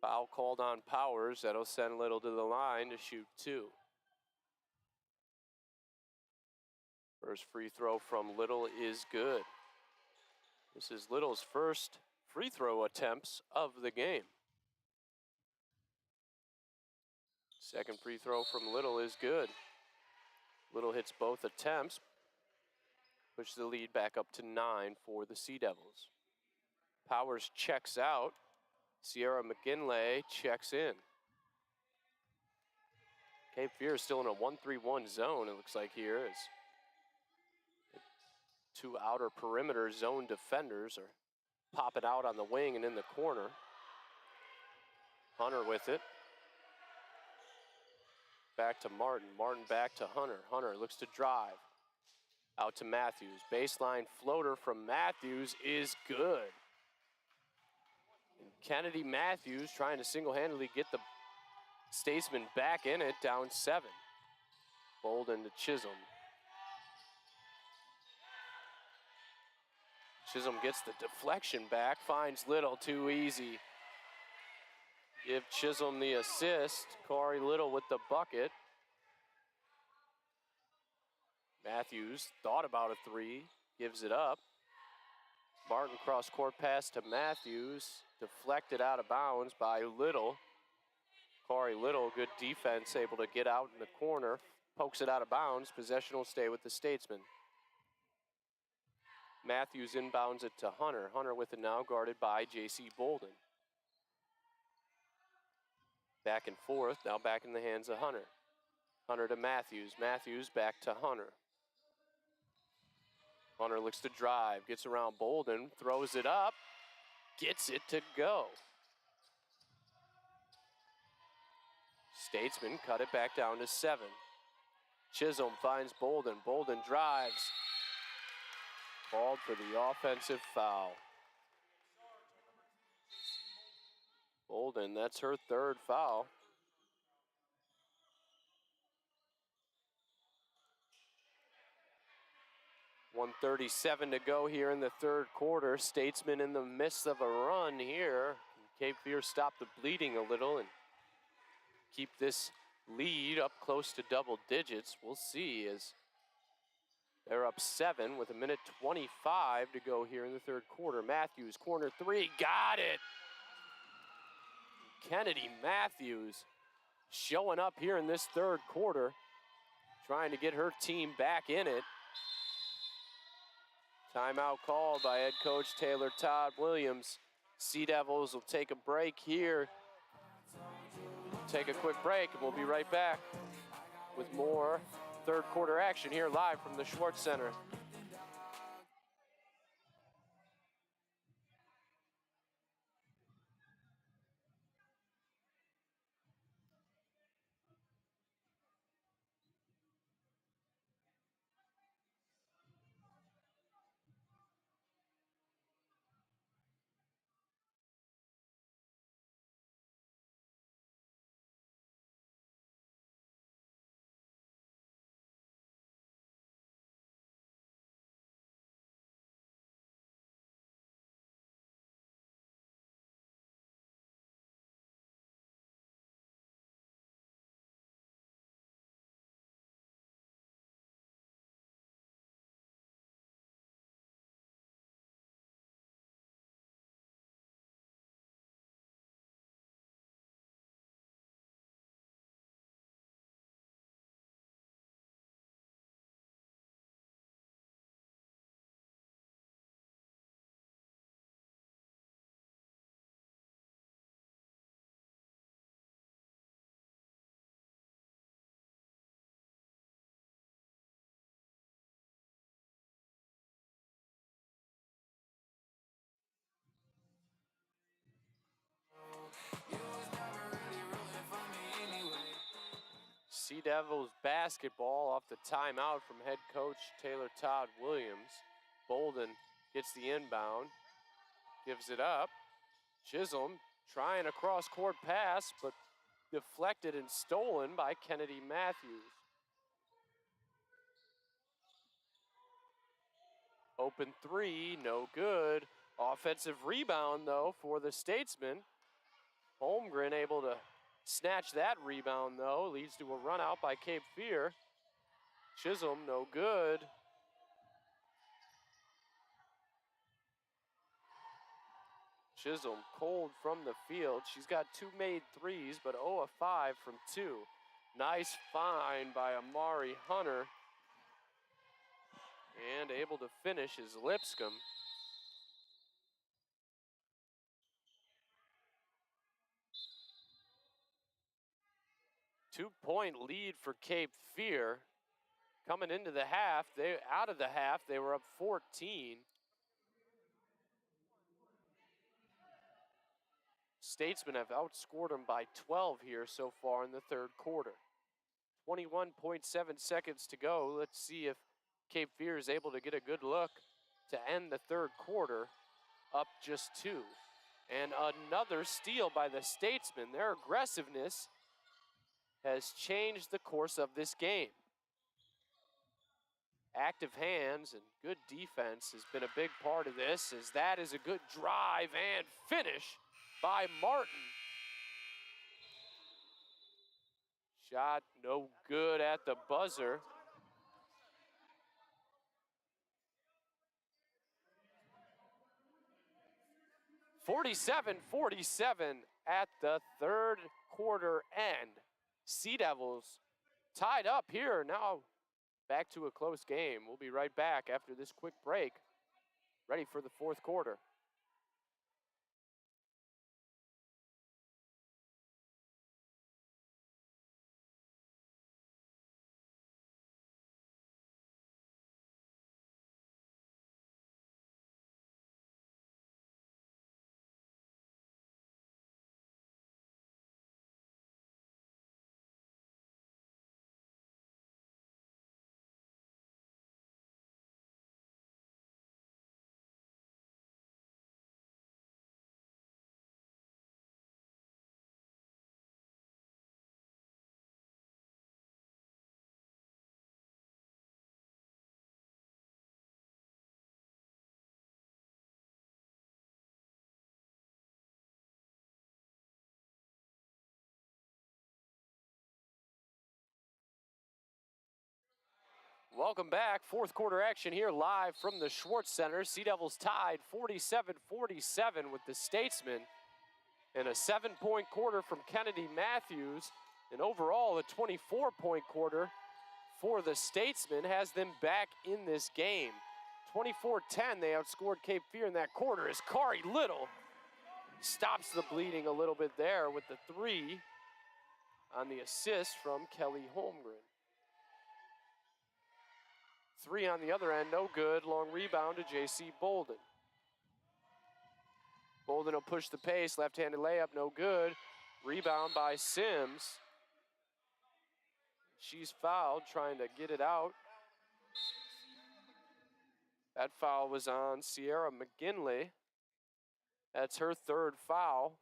Foul called on Powers. That'll send Little to the line to shoot 2. First free throw from Little is good. This is Little's first free throw attempts of the game. Second free throw from Little is good. Little hits both attempts. Push the lead back up to 9 for the Sea Devils. Powers checks out. Sierra McGinley checks in. Cape Fear is still in a 1-3-1 zone, it looks like here, as two outer perimeter zone defenders are popping out on the wing and in the corner. Hunter with it. Back to Martin. Martin back to Hunter. Hunter looks to drive. Out to Matthews. Baseline floater from Matthews is good. And Kennedy Matthews trying to single-handedly get the Statesman back in it, down 7. Bolden to Chisholm. Chisholm gets the deflection back, finds Little, too easy. Give Chisholm the assist. Corey Little with the bucket. Matthews thought about a 3, gives it up. Martin cross-court pass to Matthews, deflected out of bounds by Little. Corey Little, good defense, able to get out in the corner, pokes it out of bounds. Possession will stay with the Statesman. Matthews inbounds it to Hunter. Hunter with it now, guarded by J.C. Bolden. Back and forth, now back in the hands of Hunter. Hunter to Matthews. Matthews back to Hunter. Hunter looks to drive, gets around Bolden, throws it up, gets it to go. Statesman cut it back down to 7. Chisholm finds Bolden. Bolden drives. Called for the offensive foul. Bolden, that's her 3rd foul. .137 to go here in the 3rd quarter. Statesman in the midst of a run here. Cape Fear stopped the bleeding a little and keep this lead up close to double digits. We'll see as they're up 7 with 1:25 to go here in the 3rd quarter. Matthews, corner 3, got it! Kennedy Matthews showing up here in this 3rd quarter, trying to get her team back in it. Timeout called by head coach Taylor Todd Williams. Sea Devils will take a break here. Take a quick break and we'll be right back with more 3rd quarter action here live from the Schwartz Center. Sea Devils basketball off the timeout from head coach Taylor Todd Williams. Bolden gets the inbound, gives it up. Chisholm trying a cross-court pass, but deflected and stolen by Kennedy Matthews. Open three, no good. Offensive rebound, though, for the Statesmen. Holmgren able to snatch that rebound, though. Leads to a run out by Cape Fear. Chisholm, no good. Chisholm cold from the field. She's got 2 made threes, but 0 of 5 from 2. Nice find by Amari Hunter. And able to finish is Lipscomb. Two-point lead for Cape Fear. Coming into the half, out of the half, they were up 14. Statesmen have outscored them by 12 here so far in the third quarter. 21.7 seconds to go. Let's see if Cape Fear is able to get a good look to end the third quarter up just 2. And another steal by the Statesmen. Their aggressiveness has changed the course of this game. Active hands and good defense has been a big part of this, as that is a good drive and finish by Martin. Shot no good at the buzzer. (47-47) at the third quarter end. Sea Devils tied up here. Now back to a close game. We'll be right back after this quick break. Ready for the fourth quarter. Welcome back. Fourth quarter action here live from the Schwartz Center. Sea Devils tied 47-47 with the Statesmen. And a 7-point quarter from Kennedy Matthews. And overall, a 24-point quarter for the Statesmen has them back in this game. 24-10, they outscored Cape Fear in that quarter as Kari Little stops the bleeding a little bit there with the 3 on the assist from Kelly Holmgren. 3 on the other end, no good. Long rebound to J.C. Bolden. Bolden will push the pace, left-handed layup, no good. Rebound by Sims. She's fouled, trying to get it out. That foul was on Sierra McGinley. That's her 3rd foul.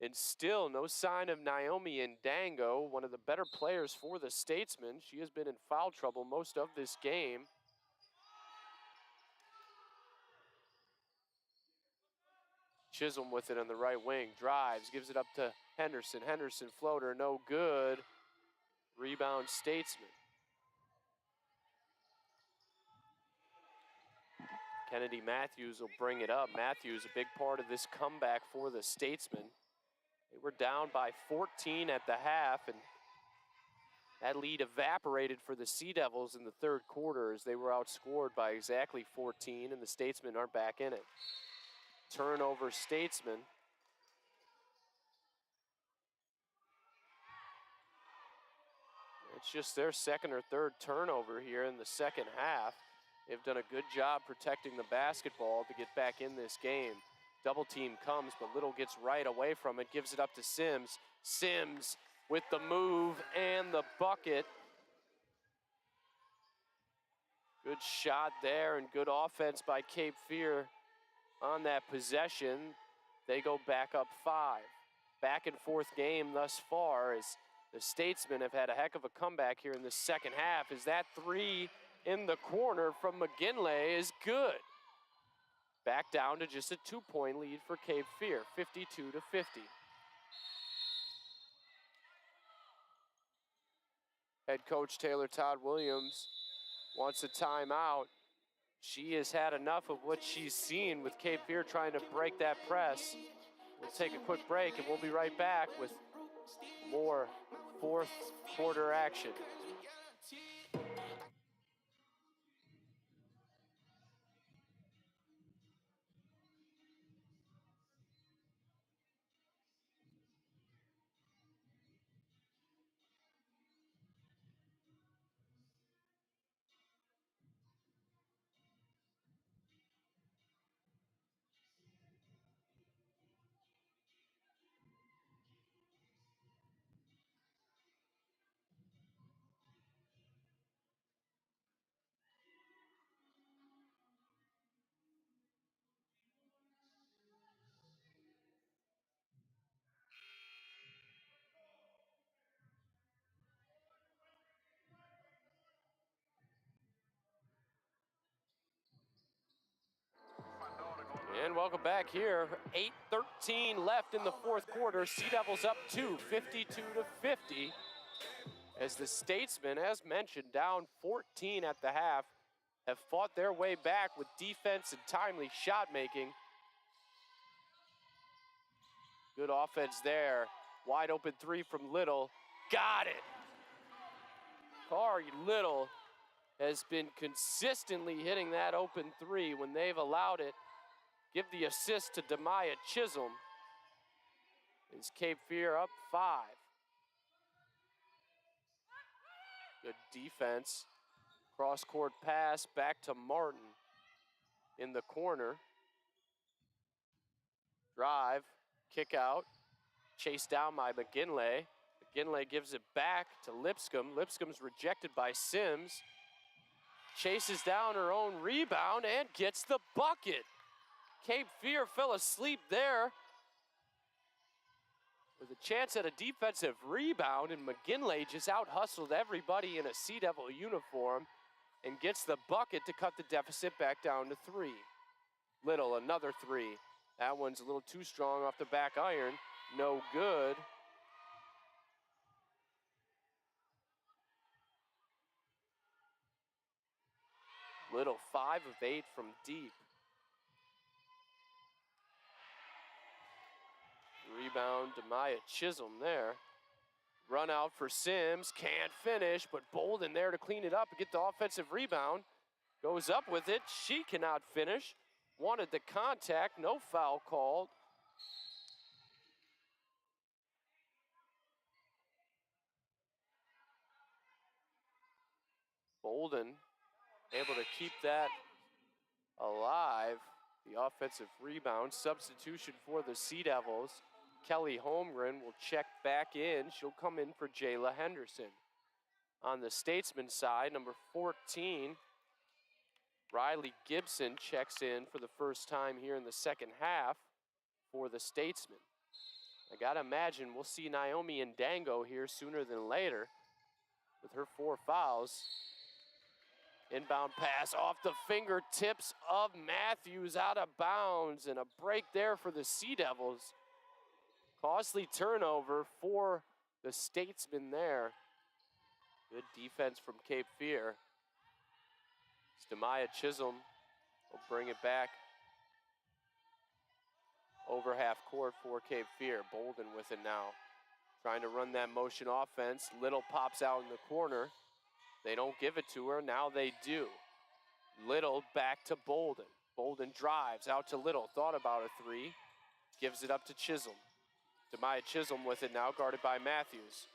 And still no sign of Naomi Ndango, one of the better players for the Statesmen. She has been in foul trouble most of this game. Chisholm with it on the right wing, drives, gives it up to Henderson. Henderson floater, no good. Rebound Statesman. Kennedy Matthews will bring it up. Matthews, a big part of this comeback for the Statesmen. They were down by 14 at the half, and that lead evaporated for the Sea Devils in the third quarter as they were outscored by exactly 14, and the Statesmen aren't back in it. Turnover Statesmen. It's just their 2nd or 3rd turnover here in the second half. They've done a good job protecting the basketball to get back in this game. Double team comes, but Little gets right away from it, gives it up to Sims. Sims with the move and the bucket. Good shot there and good offense by Cape Fear on that possession. They go back up 5. Back and forth game thus far as the Statesmen have had a heck of a comeback here in the second half. As that 3 in the corner from McGinley is good. Back down to just a 2-point lead for Cape Fear, 52-50. Head coach Taylor Todd Williams wants a timeout. She has had enough of what she's seen with Cape Fear trying to break that press. We'll take a quick break and we'll be right back with more fourth quarter action. And welcome back here. 8:13 left in the fourth quarter. Sea Devils up 2, 52-50. As the Statesmen, as mentioned, down 14 at the half, have fought their way back with defense and timely shot making. Good offense there. Wide open 3 from Little. Got it. Kari Little has been consistently hitting that open 3 when they've allowed it. Give the assist to Demaya Chisholm. Is Cape Fear up 5. Good defense. Cross-court pass back to Martin in the corner. Drive, kick out, chased down by McGinley. McGinley gives it back to Lipscomb. Lipscomb's rejected by Sims. Chases down her own rebound and gets the bucket. Cape Fear fell asleep there with a chance at a defensive rebound, and McGinley just out-hustled everybody in a Sea Devil uniform and gets the bucket to cut the deficit back down to 3. Little, another 3. That one's a little too strong off the back iron. No good. Little 5 of 8 from deep. Rebound, Demaya Chisholm there. Run out for Sims, can't finish, but Bolden there to clean it up and get the offensive rebound. Goes up with it, she cannot finish. Wanted the contact, no foul called. Bolden able to keep that alive. The offensive rebound, substitution for the Sea Devils. Kelly Holmgren will check back in. She'll come in for Jayla Henderson. On the Statesman side, number 14, Riley Gibson checks in for the first time here in the second half for the Statesman. I gotta imagine we'll see Naomi Ndango here sooner than later with her 4 fouls. Inbound pass off the fingertips of Matthews, out of bounds, and a break there for the Sea Devils. Costly turnover for the Statesmen there. Good defense from Cape Fear. Demaya Chisholm will bring it back over half court for Cape Fear. Bolden with it now. Trying to run that motion offense. Little pops out in the corner. They don't give it to her, now they do. Little back to Bolden. Bolden drives out to Little, thought about a 3. Gives it up to Chisholm. Demaya Chisholm with it now, guarded by Matthews.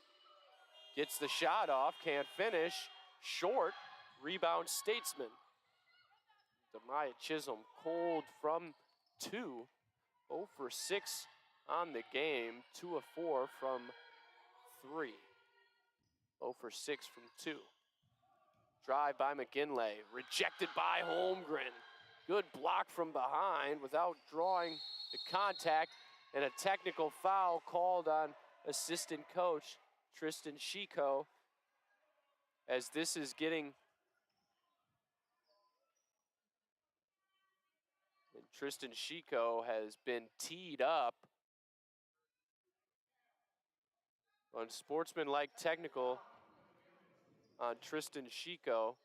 Gets the shot off, can't finish. Short, rebound Statesman. Demaya Chisholm cold from 2. 0 for 6 on the game. 2 of 4 from 3. 0 for 6 from 2. Drive by McGinley, rejected by Holmgren. Good block from behind without drawing the contact, and a technical foul called on assistant coach Tristan Chico, as this is getting, and Tristan Chico has been teed up on sportsmanlike technical on Tristan Chico.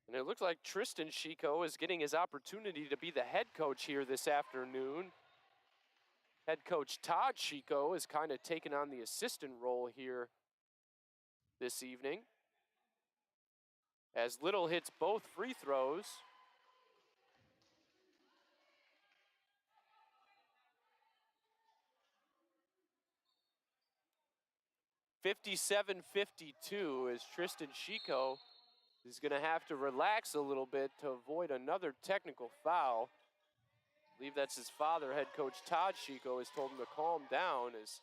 And it looks like Tristan Chico is getting his opportunity to be the head coach here this afternoon. Head coach Todd Chico is kind of taking on the assistant role here this evening, as Little hits both free throws. (57-52) as Tristan Chico is going to have to relax a little bit to avoid another technical foul. I believe that's his father, head coach Todd Chico, has told him to calm down, as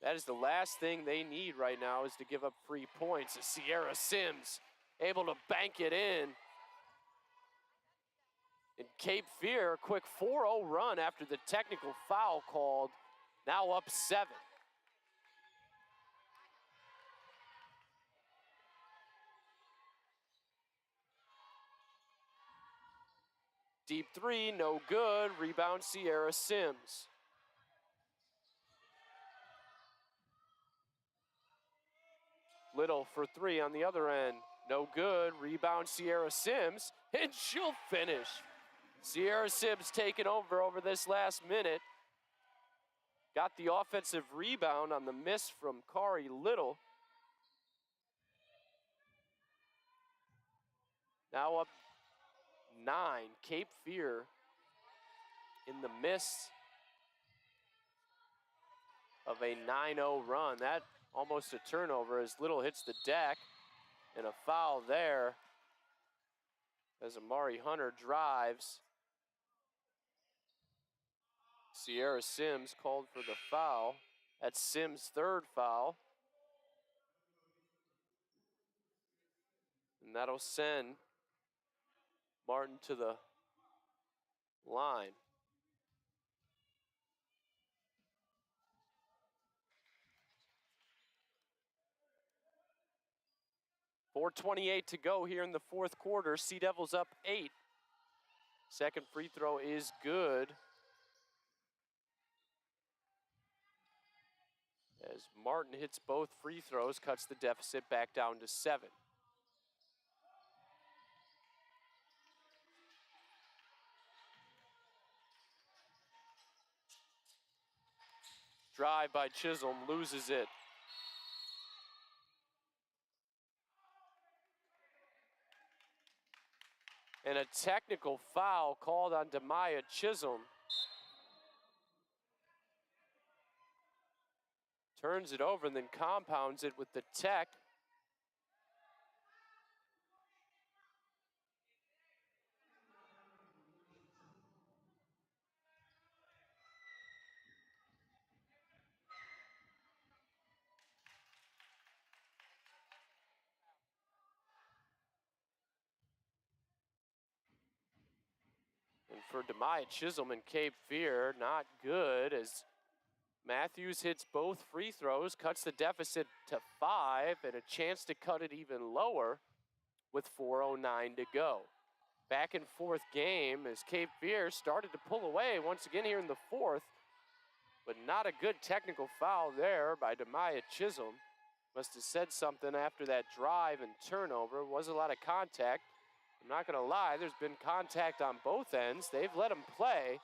that is the last thing they need right now, is to give up free points. As Sierra Sims able to bank it in. And Cape Fear, a quick 4-0 run after the technical foul called, now up 7. Deep 3, no good. Rebound Sierra Sims. Little for 3 on the other end. No good. Rebound Sierra Sims, and she'll finish. Sierra Sims taking over this last minute. Got the offensive rebound on the miss from Kari Little. Now up 9. Cape Fear in the midst of a 9-0 run. That almost a turnover as Little hits the deck, and a foul there as Amari Hunter drives. Sierra Sims called for the foul. That's Sims' 3rd foul. And that'll send Martin to the line. .428 to go here in the 4th quarter. Sea Devils up 8. Second free throw is good, as Martin hits both free throws, cuts the deficit back down to 7. Drive by Chisholm, loses it. And a technical foul called on Demaya Chisholm. Turns it over and then compounds it with the tech. And for Demaya Chisholm and Cape Fear, not good, as Matthews hits both free throws, cuts the deficit to 5, and a chance to cut it even lower with 4:09 to go. Back and forth game as Cape Fear started to pull away once again here in the 4th, but not a good technical foul there by Demaya Chisholm. Must have said something after that drive and turnover. Was a lot of contact. I'm not going to lie, there's been contact on both ends. They've let them play.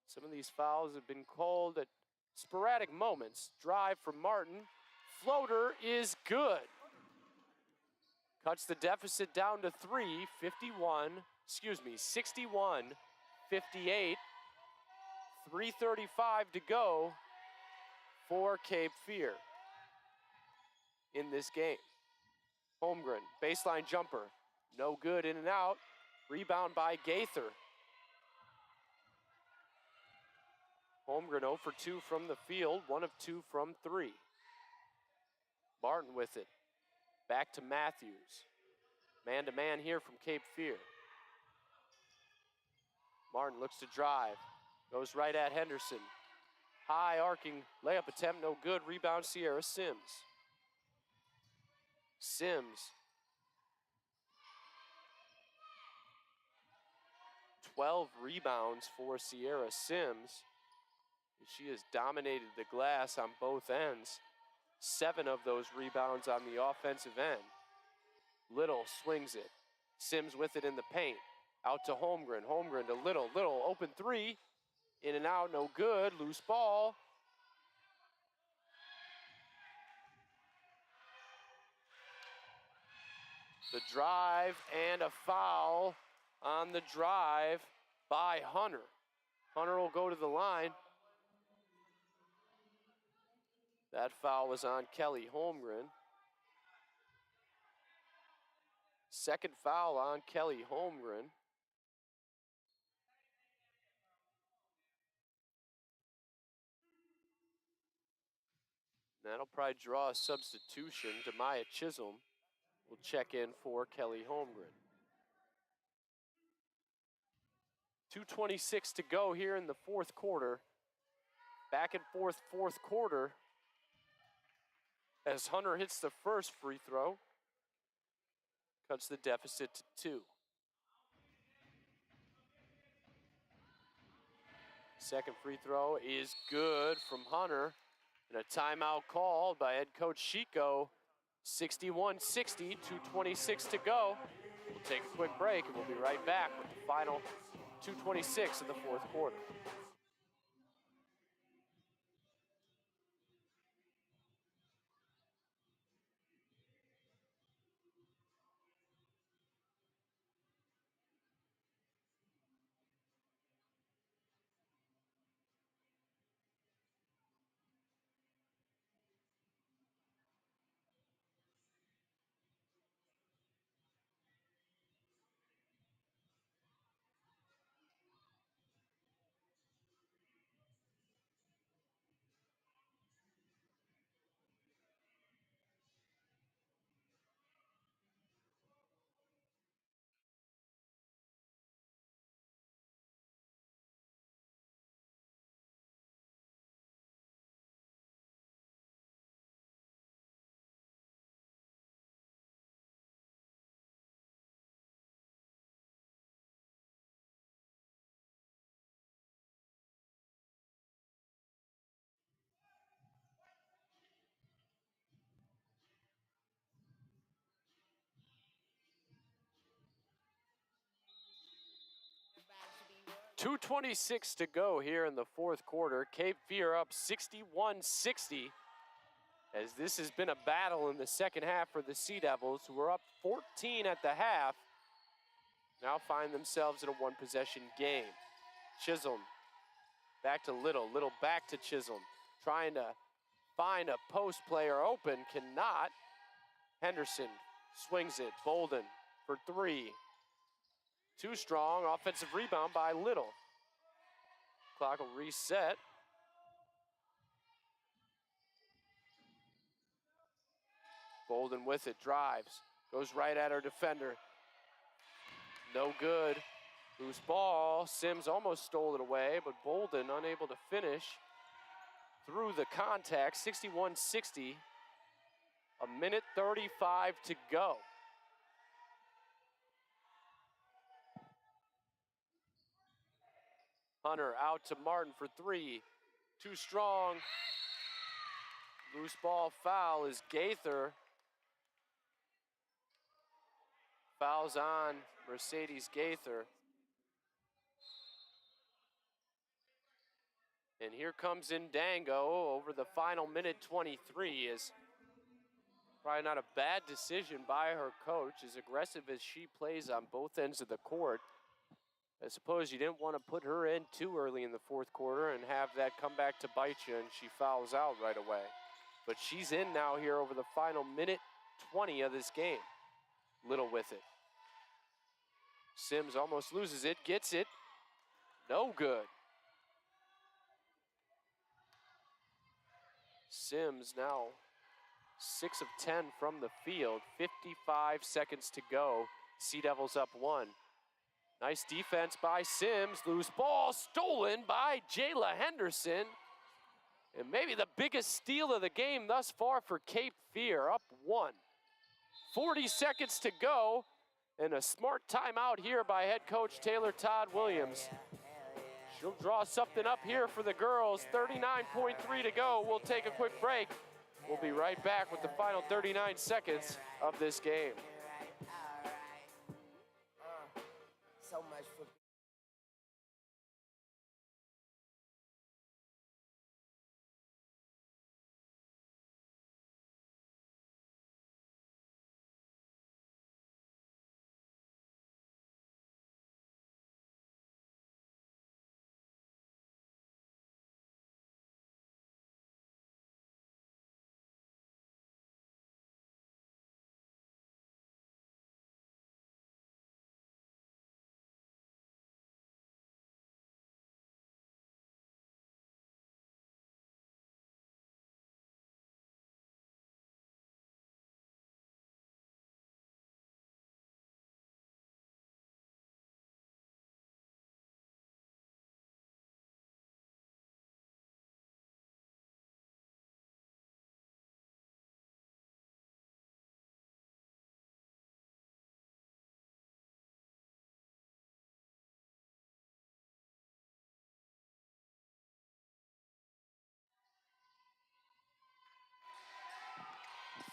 Some of these fouls have been called at sporadic moments. Drive from Martin. Floater is good. Cuts the deficit down to 3, 61-58. 3:35 to go for Cape Fear in this game. Holmgren, baseline jumper. No good, in and out. Rebound by Gaither. Holmgren 0 for 2 from the field, 1 of 2 from 3. Martin with it. Back to Matthews. Man-to-man here from Cape Fear. Martin looks to drive. Goes right at Henderson. High arcing layup attempt, no good. Rebound Sierra Sims. Sims. 12 rebounds for Sierra Sims. She has dominated the glass on both ends. 7 of those rebounds on the offensive end. Little swings it. Sims with it in the paint. Out to Holmgren. Holmgren to Little. Little open 3. In and out, no good. Loose ball. The drive and a foul on the drive by Hunter. Hunter will go to the line. That foul was on Kelly Holmgren. Second foul on Kelly Holmgren. That'll probably draw a substitution. Demaya Chisholm will check in for Kelly Holmgren. 2:26 to go here in the fourth quarter. Back and forth fourth quarter as Hunter hits the first free throw. Cuts the deficit to 2. Second free throw is good from Hunter. And a timeout called by head coach Chico. 61-60, 2:26 to go. We'll take a quick break and we'll be right back with the final 2:26 of the fourth quarter. .226 to go here in the fourth quarter. Cape Fear up 61-60 as this has been a battle in the second half for the Sea Devils, who were up 14 at the half. Now find themselves in a one-possession game. Chisholm back to Little. Little back to Chisholm. Trying to find a post player open, cannot. Henderson swings it. Bolden for 3. Too strong. Offensive rebound by Little. Clock will reset. Bolden with it. Drives. Goes right at her defender. No good. Loose ball. Sims almost stole it away, but Bolden unable to finish through the contact. 61-60. 1:35 to go. Hunter out to Martin for 3. Too strong. Loose ball foul is Gaither. Fouls on Mercedes Gaither. And here comes Ndango over the final minute 23. Is probably not a bad decision by her coach, as aggressive as she plays on both ends of the court. I suppose you didn't want to put her in too early in the fourth quarter and have that come back to bite you, and she fouls out right away. But she's in now here over the final minute 20 of this game. Little with it. Sims almost loses it, gets it. No good. Sims now 6 of 10 from the field. 55 seconds to go. Sea Devils up 1. Nice defense by Sims. Loose ball stolen by Jayla Henderson. And maybe the biggest steal of the game thus far for Cape Fear, up 1. 40 seconds to go, and a smart timeout here by head coach Taylor Todd Williams. She'll draw something up here for the girls. 39.3 to go. We'll take a quick break. We'll be right back with the final 39 seconds of this game. So much for.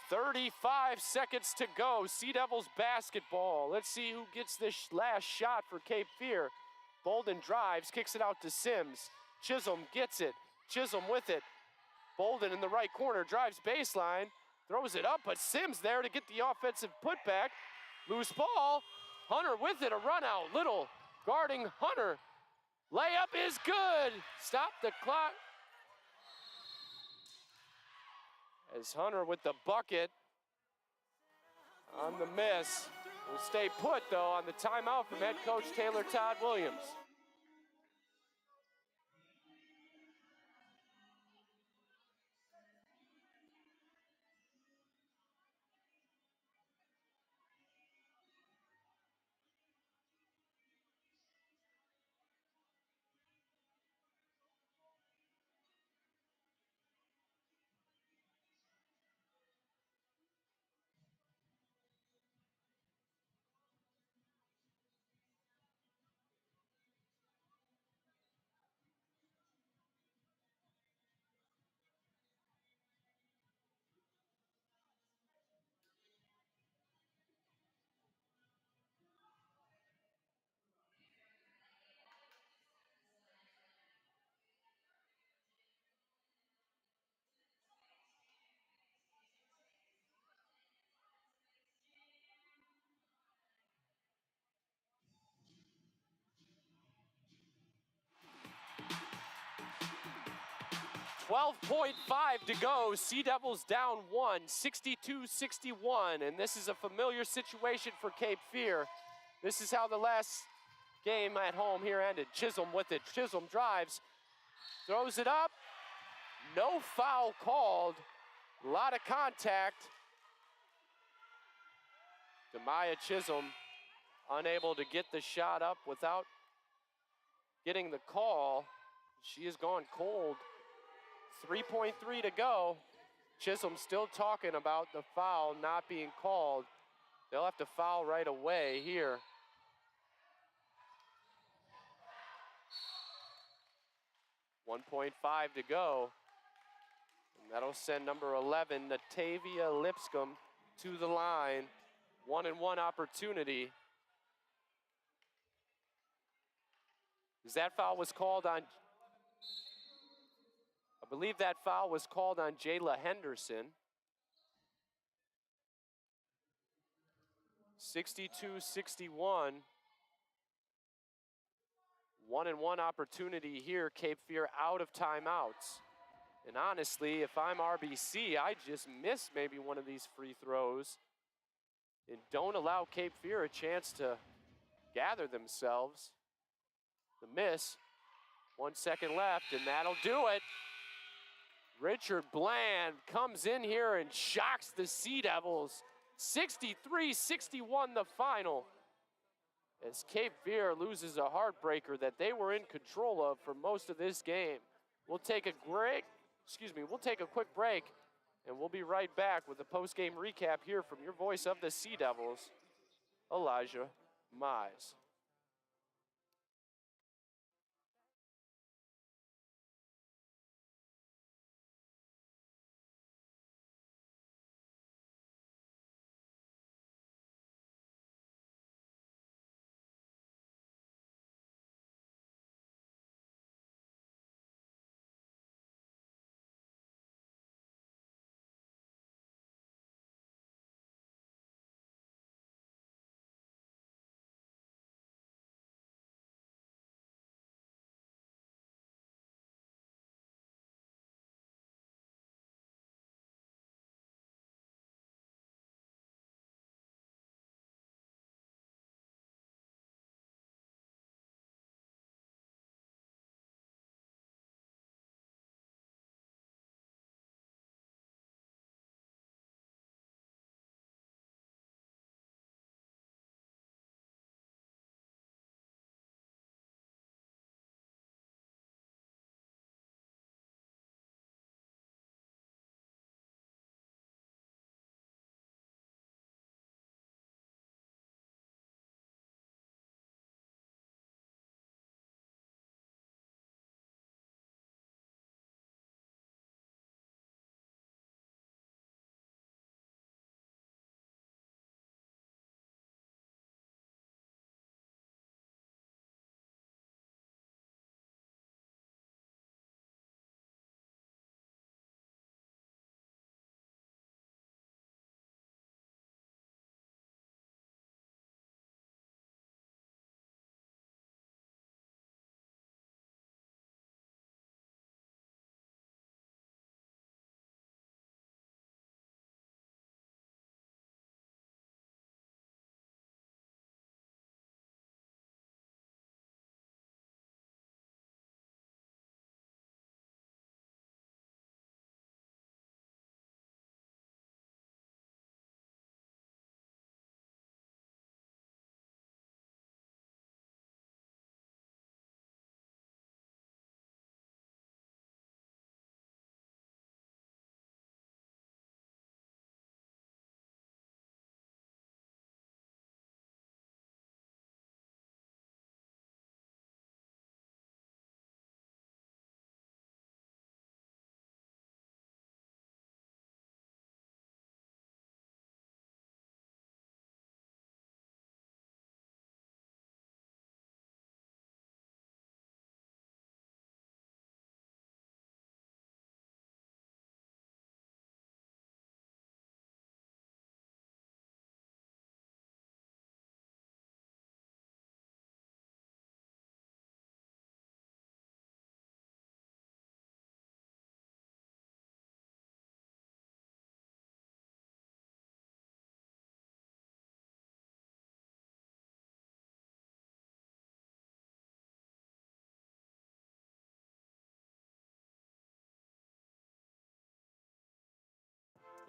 "35 seconds to go. Sea Devils basketball. Let's see who gets this last shot for Cape Fear. Bolden drives, kicks it out to Sims. Chisholm gets it. Chisholm with it. Bolden in the right corner, drives baseline, throws it up, but Sims there to get the offensive putback. Loose ball. Hunter with it, a run out. Little guarding Hunter. Layup is good. Stop the clock. As Hunter with the bucket on the miss. Will stay put, though, on the timeout from head coach Taylor Todd Williams. .5 to go. Sea Devils down 1, 62-61, and this is a familiar situation for Cape Fear. This is how the last game at home here ended. Chisholm with it. Chisholm drives, throws it up. No foul called. A lot of contact. Demaya Chisholm unable to get the shot up without getting the call. She has gone cold. 3.3 to go. Chisholm still talking about the foul not being called. They'll have to foul right away here. .5 to go. And that'll send number 11, Natavia Lipscomb, to the line. 1-and-1 opportunity. As that foul was called on, I believe that foul was called on Jayla Henderson. 62-61. 1-and-1 opportunity here. Cape Fear out of timeouts. And honestly, if I'm RBC, I just miss maybe one of these free throws and don't allow Cape Fear a chance to gather themselves. The miss, 1 second left, and that'll do it. Richard Bland comes in here and shocks the Sea Devils. 63-61 the final. As Cape Fear loses a heartbreaker that they were in control of for most of this game. We'll take a quick break, and we'll be right back with a post-game recap here from your voice of the Sea Devils, Elijah Mize.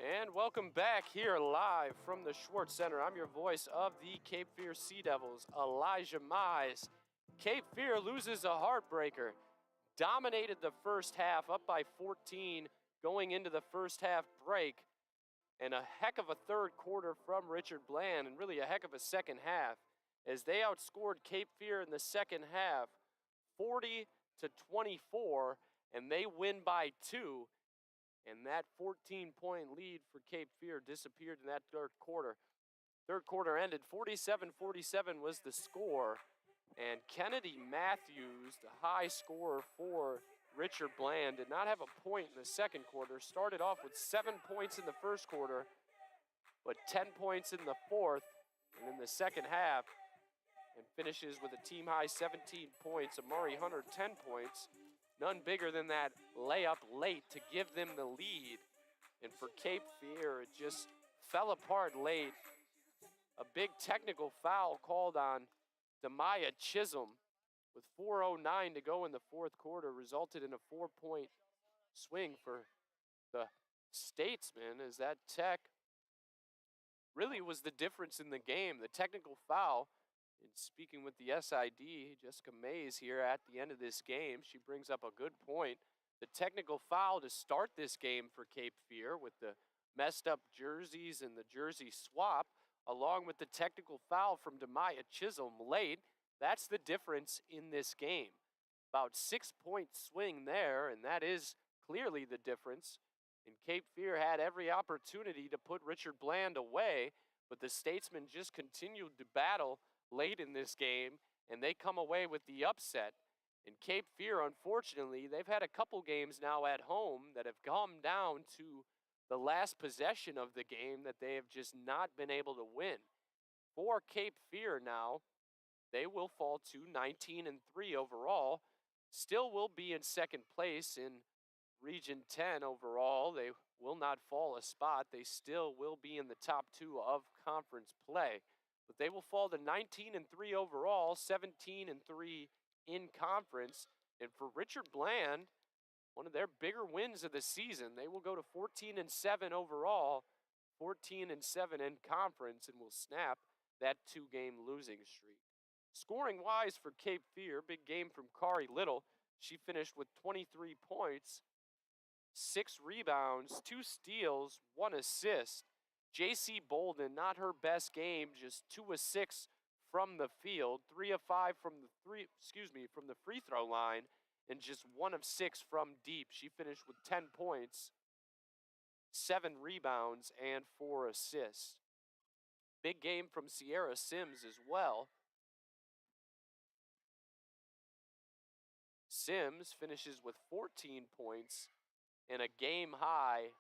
And welcome back here live from the Schwartz Center. I'm your voice of the Cape Fear Sea Devils, Elijah Mize. Cape Fear loses a heartbreaker. Dominated the first half, up by 14 going into the first half break. And a heck of a third quarter from Richard Bland, and really a heck of a second half, as they outscored Cape Fear in the second half 40-24, and they win by 2. And that 14-point lead for Cape Fear disappeared in that third quarter. Third quarter ended 47-47 was the score. And Kennedy Matthews, the high scorer for Richard Bland, did not have a point in the second quarter. Started off with 7 points in the first quarter, but 10 points in the fourth and in the second half. And finishes with a team-high 17 points. Amari Hunter, 10 points. None bigger than that layup late to give them the lead. And for Cape Fear, it just fell apart late. A big technical foul called on Demaya Chisholm with 4:09 to go in the fourth quarter resulted in a 4-point swing for the Statesman, as that tech really was the difference in the game. The technical foul, and speaking with the SID, Jessica Mays here at the end of this game, she brings up a good point. The technical foul to start this game for Cape Fear with the messed up jerseys and the jersey swap, along with the technical foul from Demaya Chisholm late, that's the difference in this game. About 6-point swing there, and that is clearly the difference. And Cape Fear had every opportunity to put Richard Bland away, but the Statesmen just continued to battle late in this game, and they come away with the upset. And Cape Fear, unfortunately, they've had a couple games now at home that have come down to the last possession of the game that they have just not been able to win. For Cape Fear now, they will fall to 19-3 overall. Still will be in second place in Region 10 overall. They will not fall a spot. They still will be in the top 2 of conference play. But they will fall to 19-3 overall, 17-3 in conference. And for Richard Bland, one of their bigger wins of the season, they will go to 14-7 overall, 14-7 in conference, and will snap that 2-game losing streak. Scoring-wise for Cape Fear, big game from Kari Little. She finished with 23 points, 6 rebounds, 2 steals, 1 assist. J.C. Bolden, not her best game, just 2 of 6 from the field, 3 of 5 from the free throw line, and just 1 of 6 from deep. She finished with 10 points, 7 rebounds, and 4 assists. Big game from Sierra Sims as well. Sims finishes with 14 points and a game-high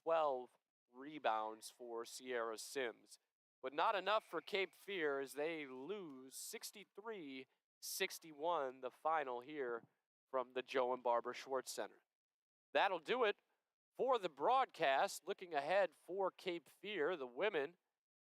12 rebounds for Sierra Sims. But not enough for Cape Fear as they lose 63-61 the final here from the Joe and Barbara Schwartz Center. That'll do it for the broadcast. Looking ahead for Cape Fear, the women,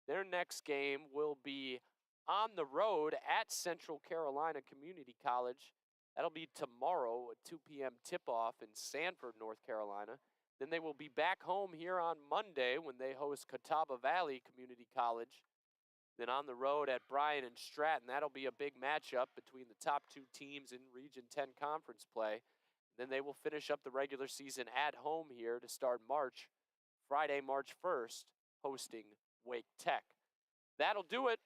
their next game will be on the road at Central Carolina Community College. That'll be tomorrow, a 2 p.m. tip-off in Sanford, North Carolina. Then they will be back home here on Monday when they host Catawba Valley Community College. Then on the road at Bryan and Stratton. That'll be a big matchup between the top 2 teams in Region 10 conference play. Then they will finish up the regular season at home here to start Friday, March 1st, hosting Wake Tech. That'll do it.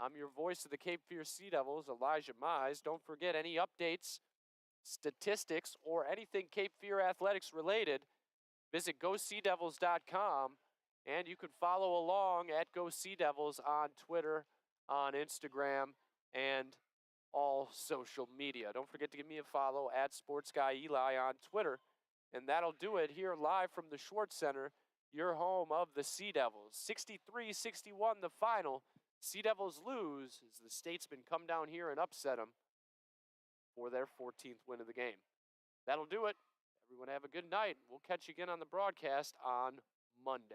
I'm your voice of the Cape Fear Sea Devils, Elijah Mize. Don't forget any updates, statistics, or anything Cape Fear athletics related. Visit GoSeaDevils.com, and you can follow along at GoSeaDevils on Twitter, on Instagram, and all social media. Don't forget to give me a follow at SportsGuyEli on Twitter. And that'll do it here live from the Schwartz Center, your home of the Sea Devils. 63-61 the final. Sea Devils lose as the Statesmen come down here and upset them for their 14th win of the game. That'll do it. Everyone have a good night. We'll catch you again on the broadcast on Monday.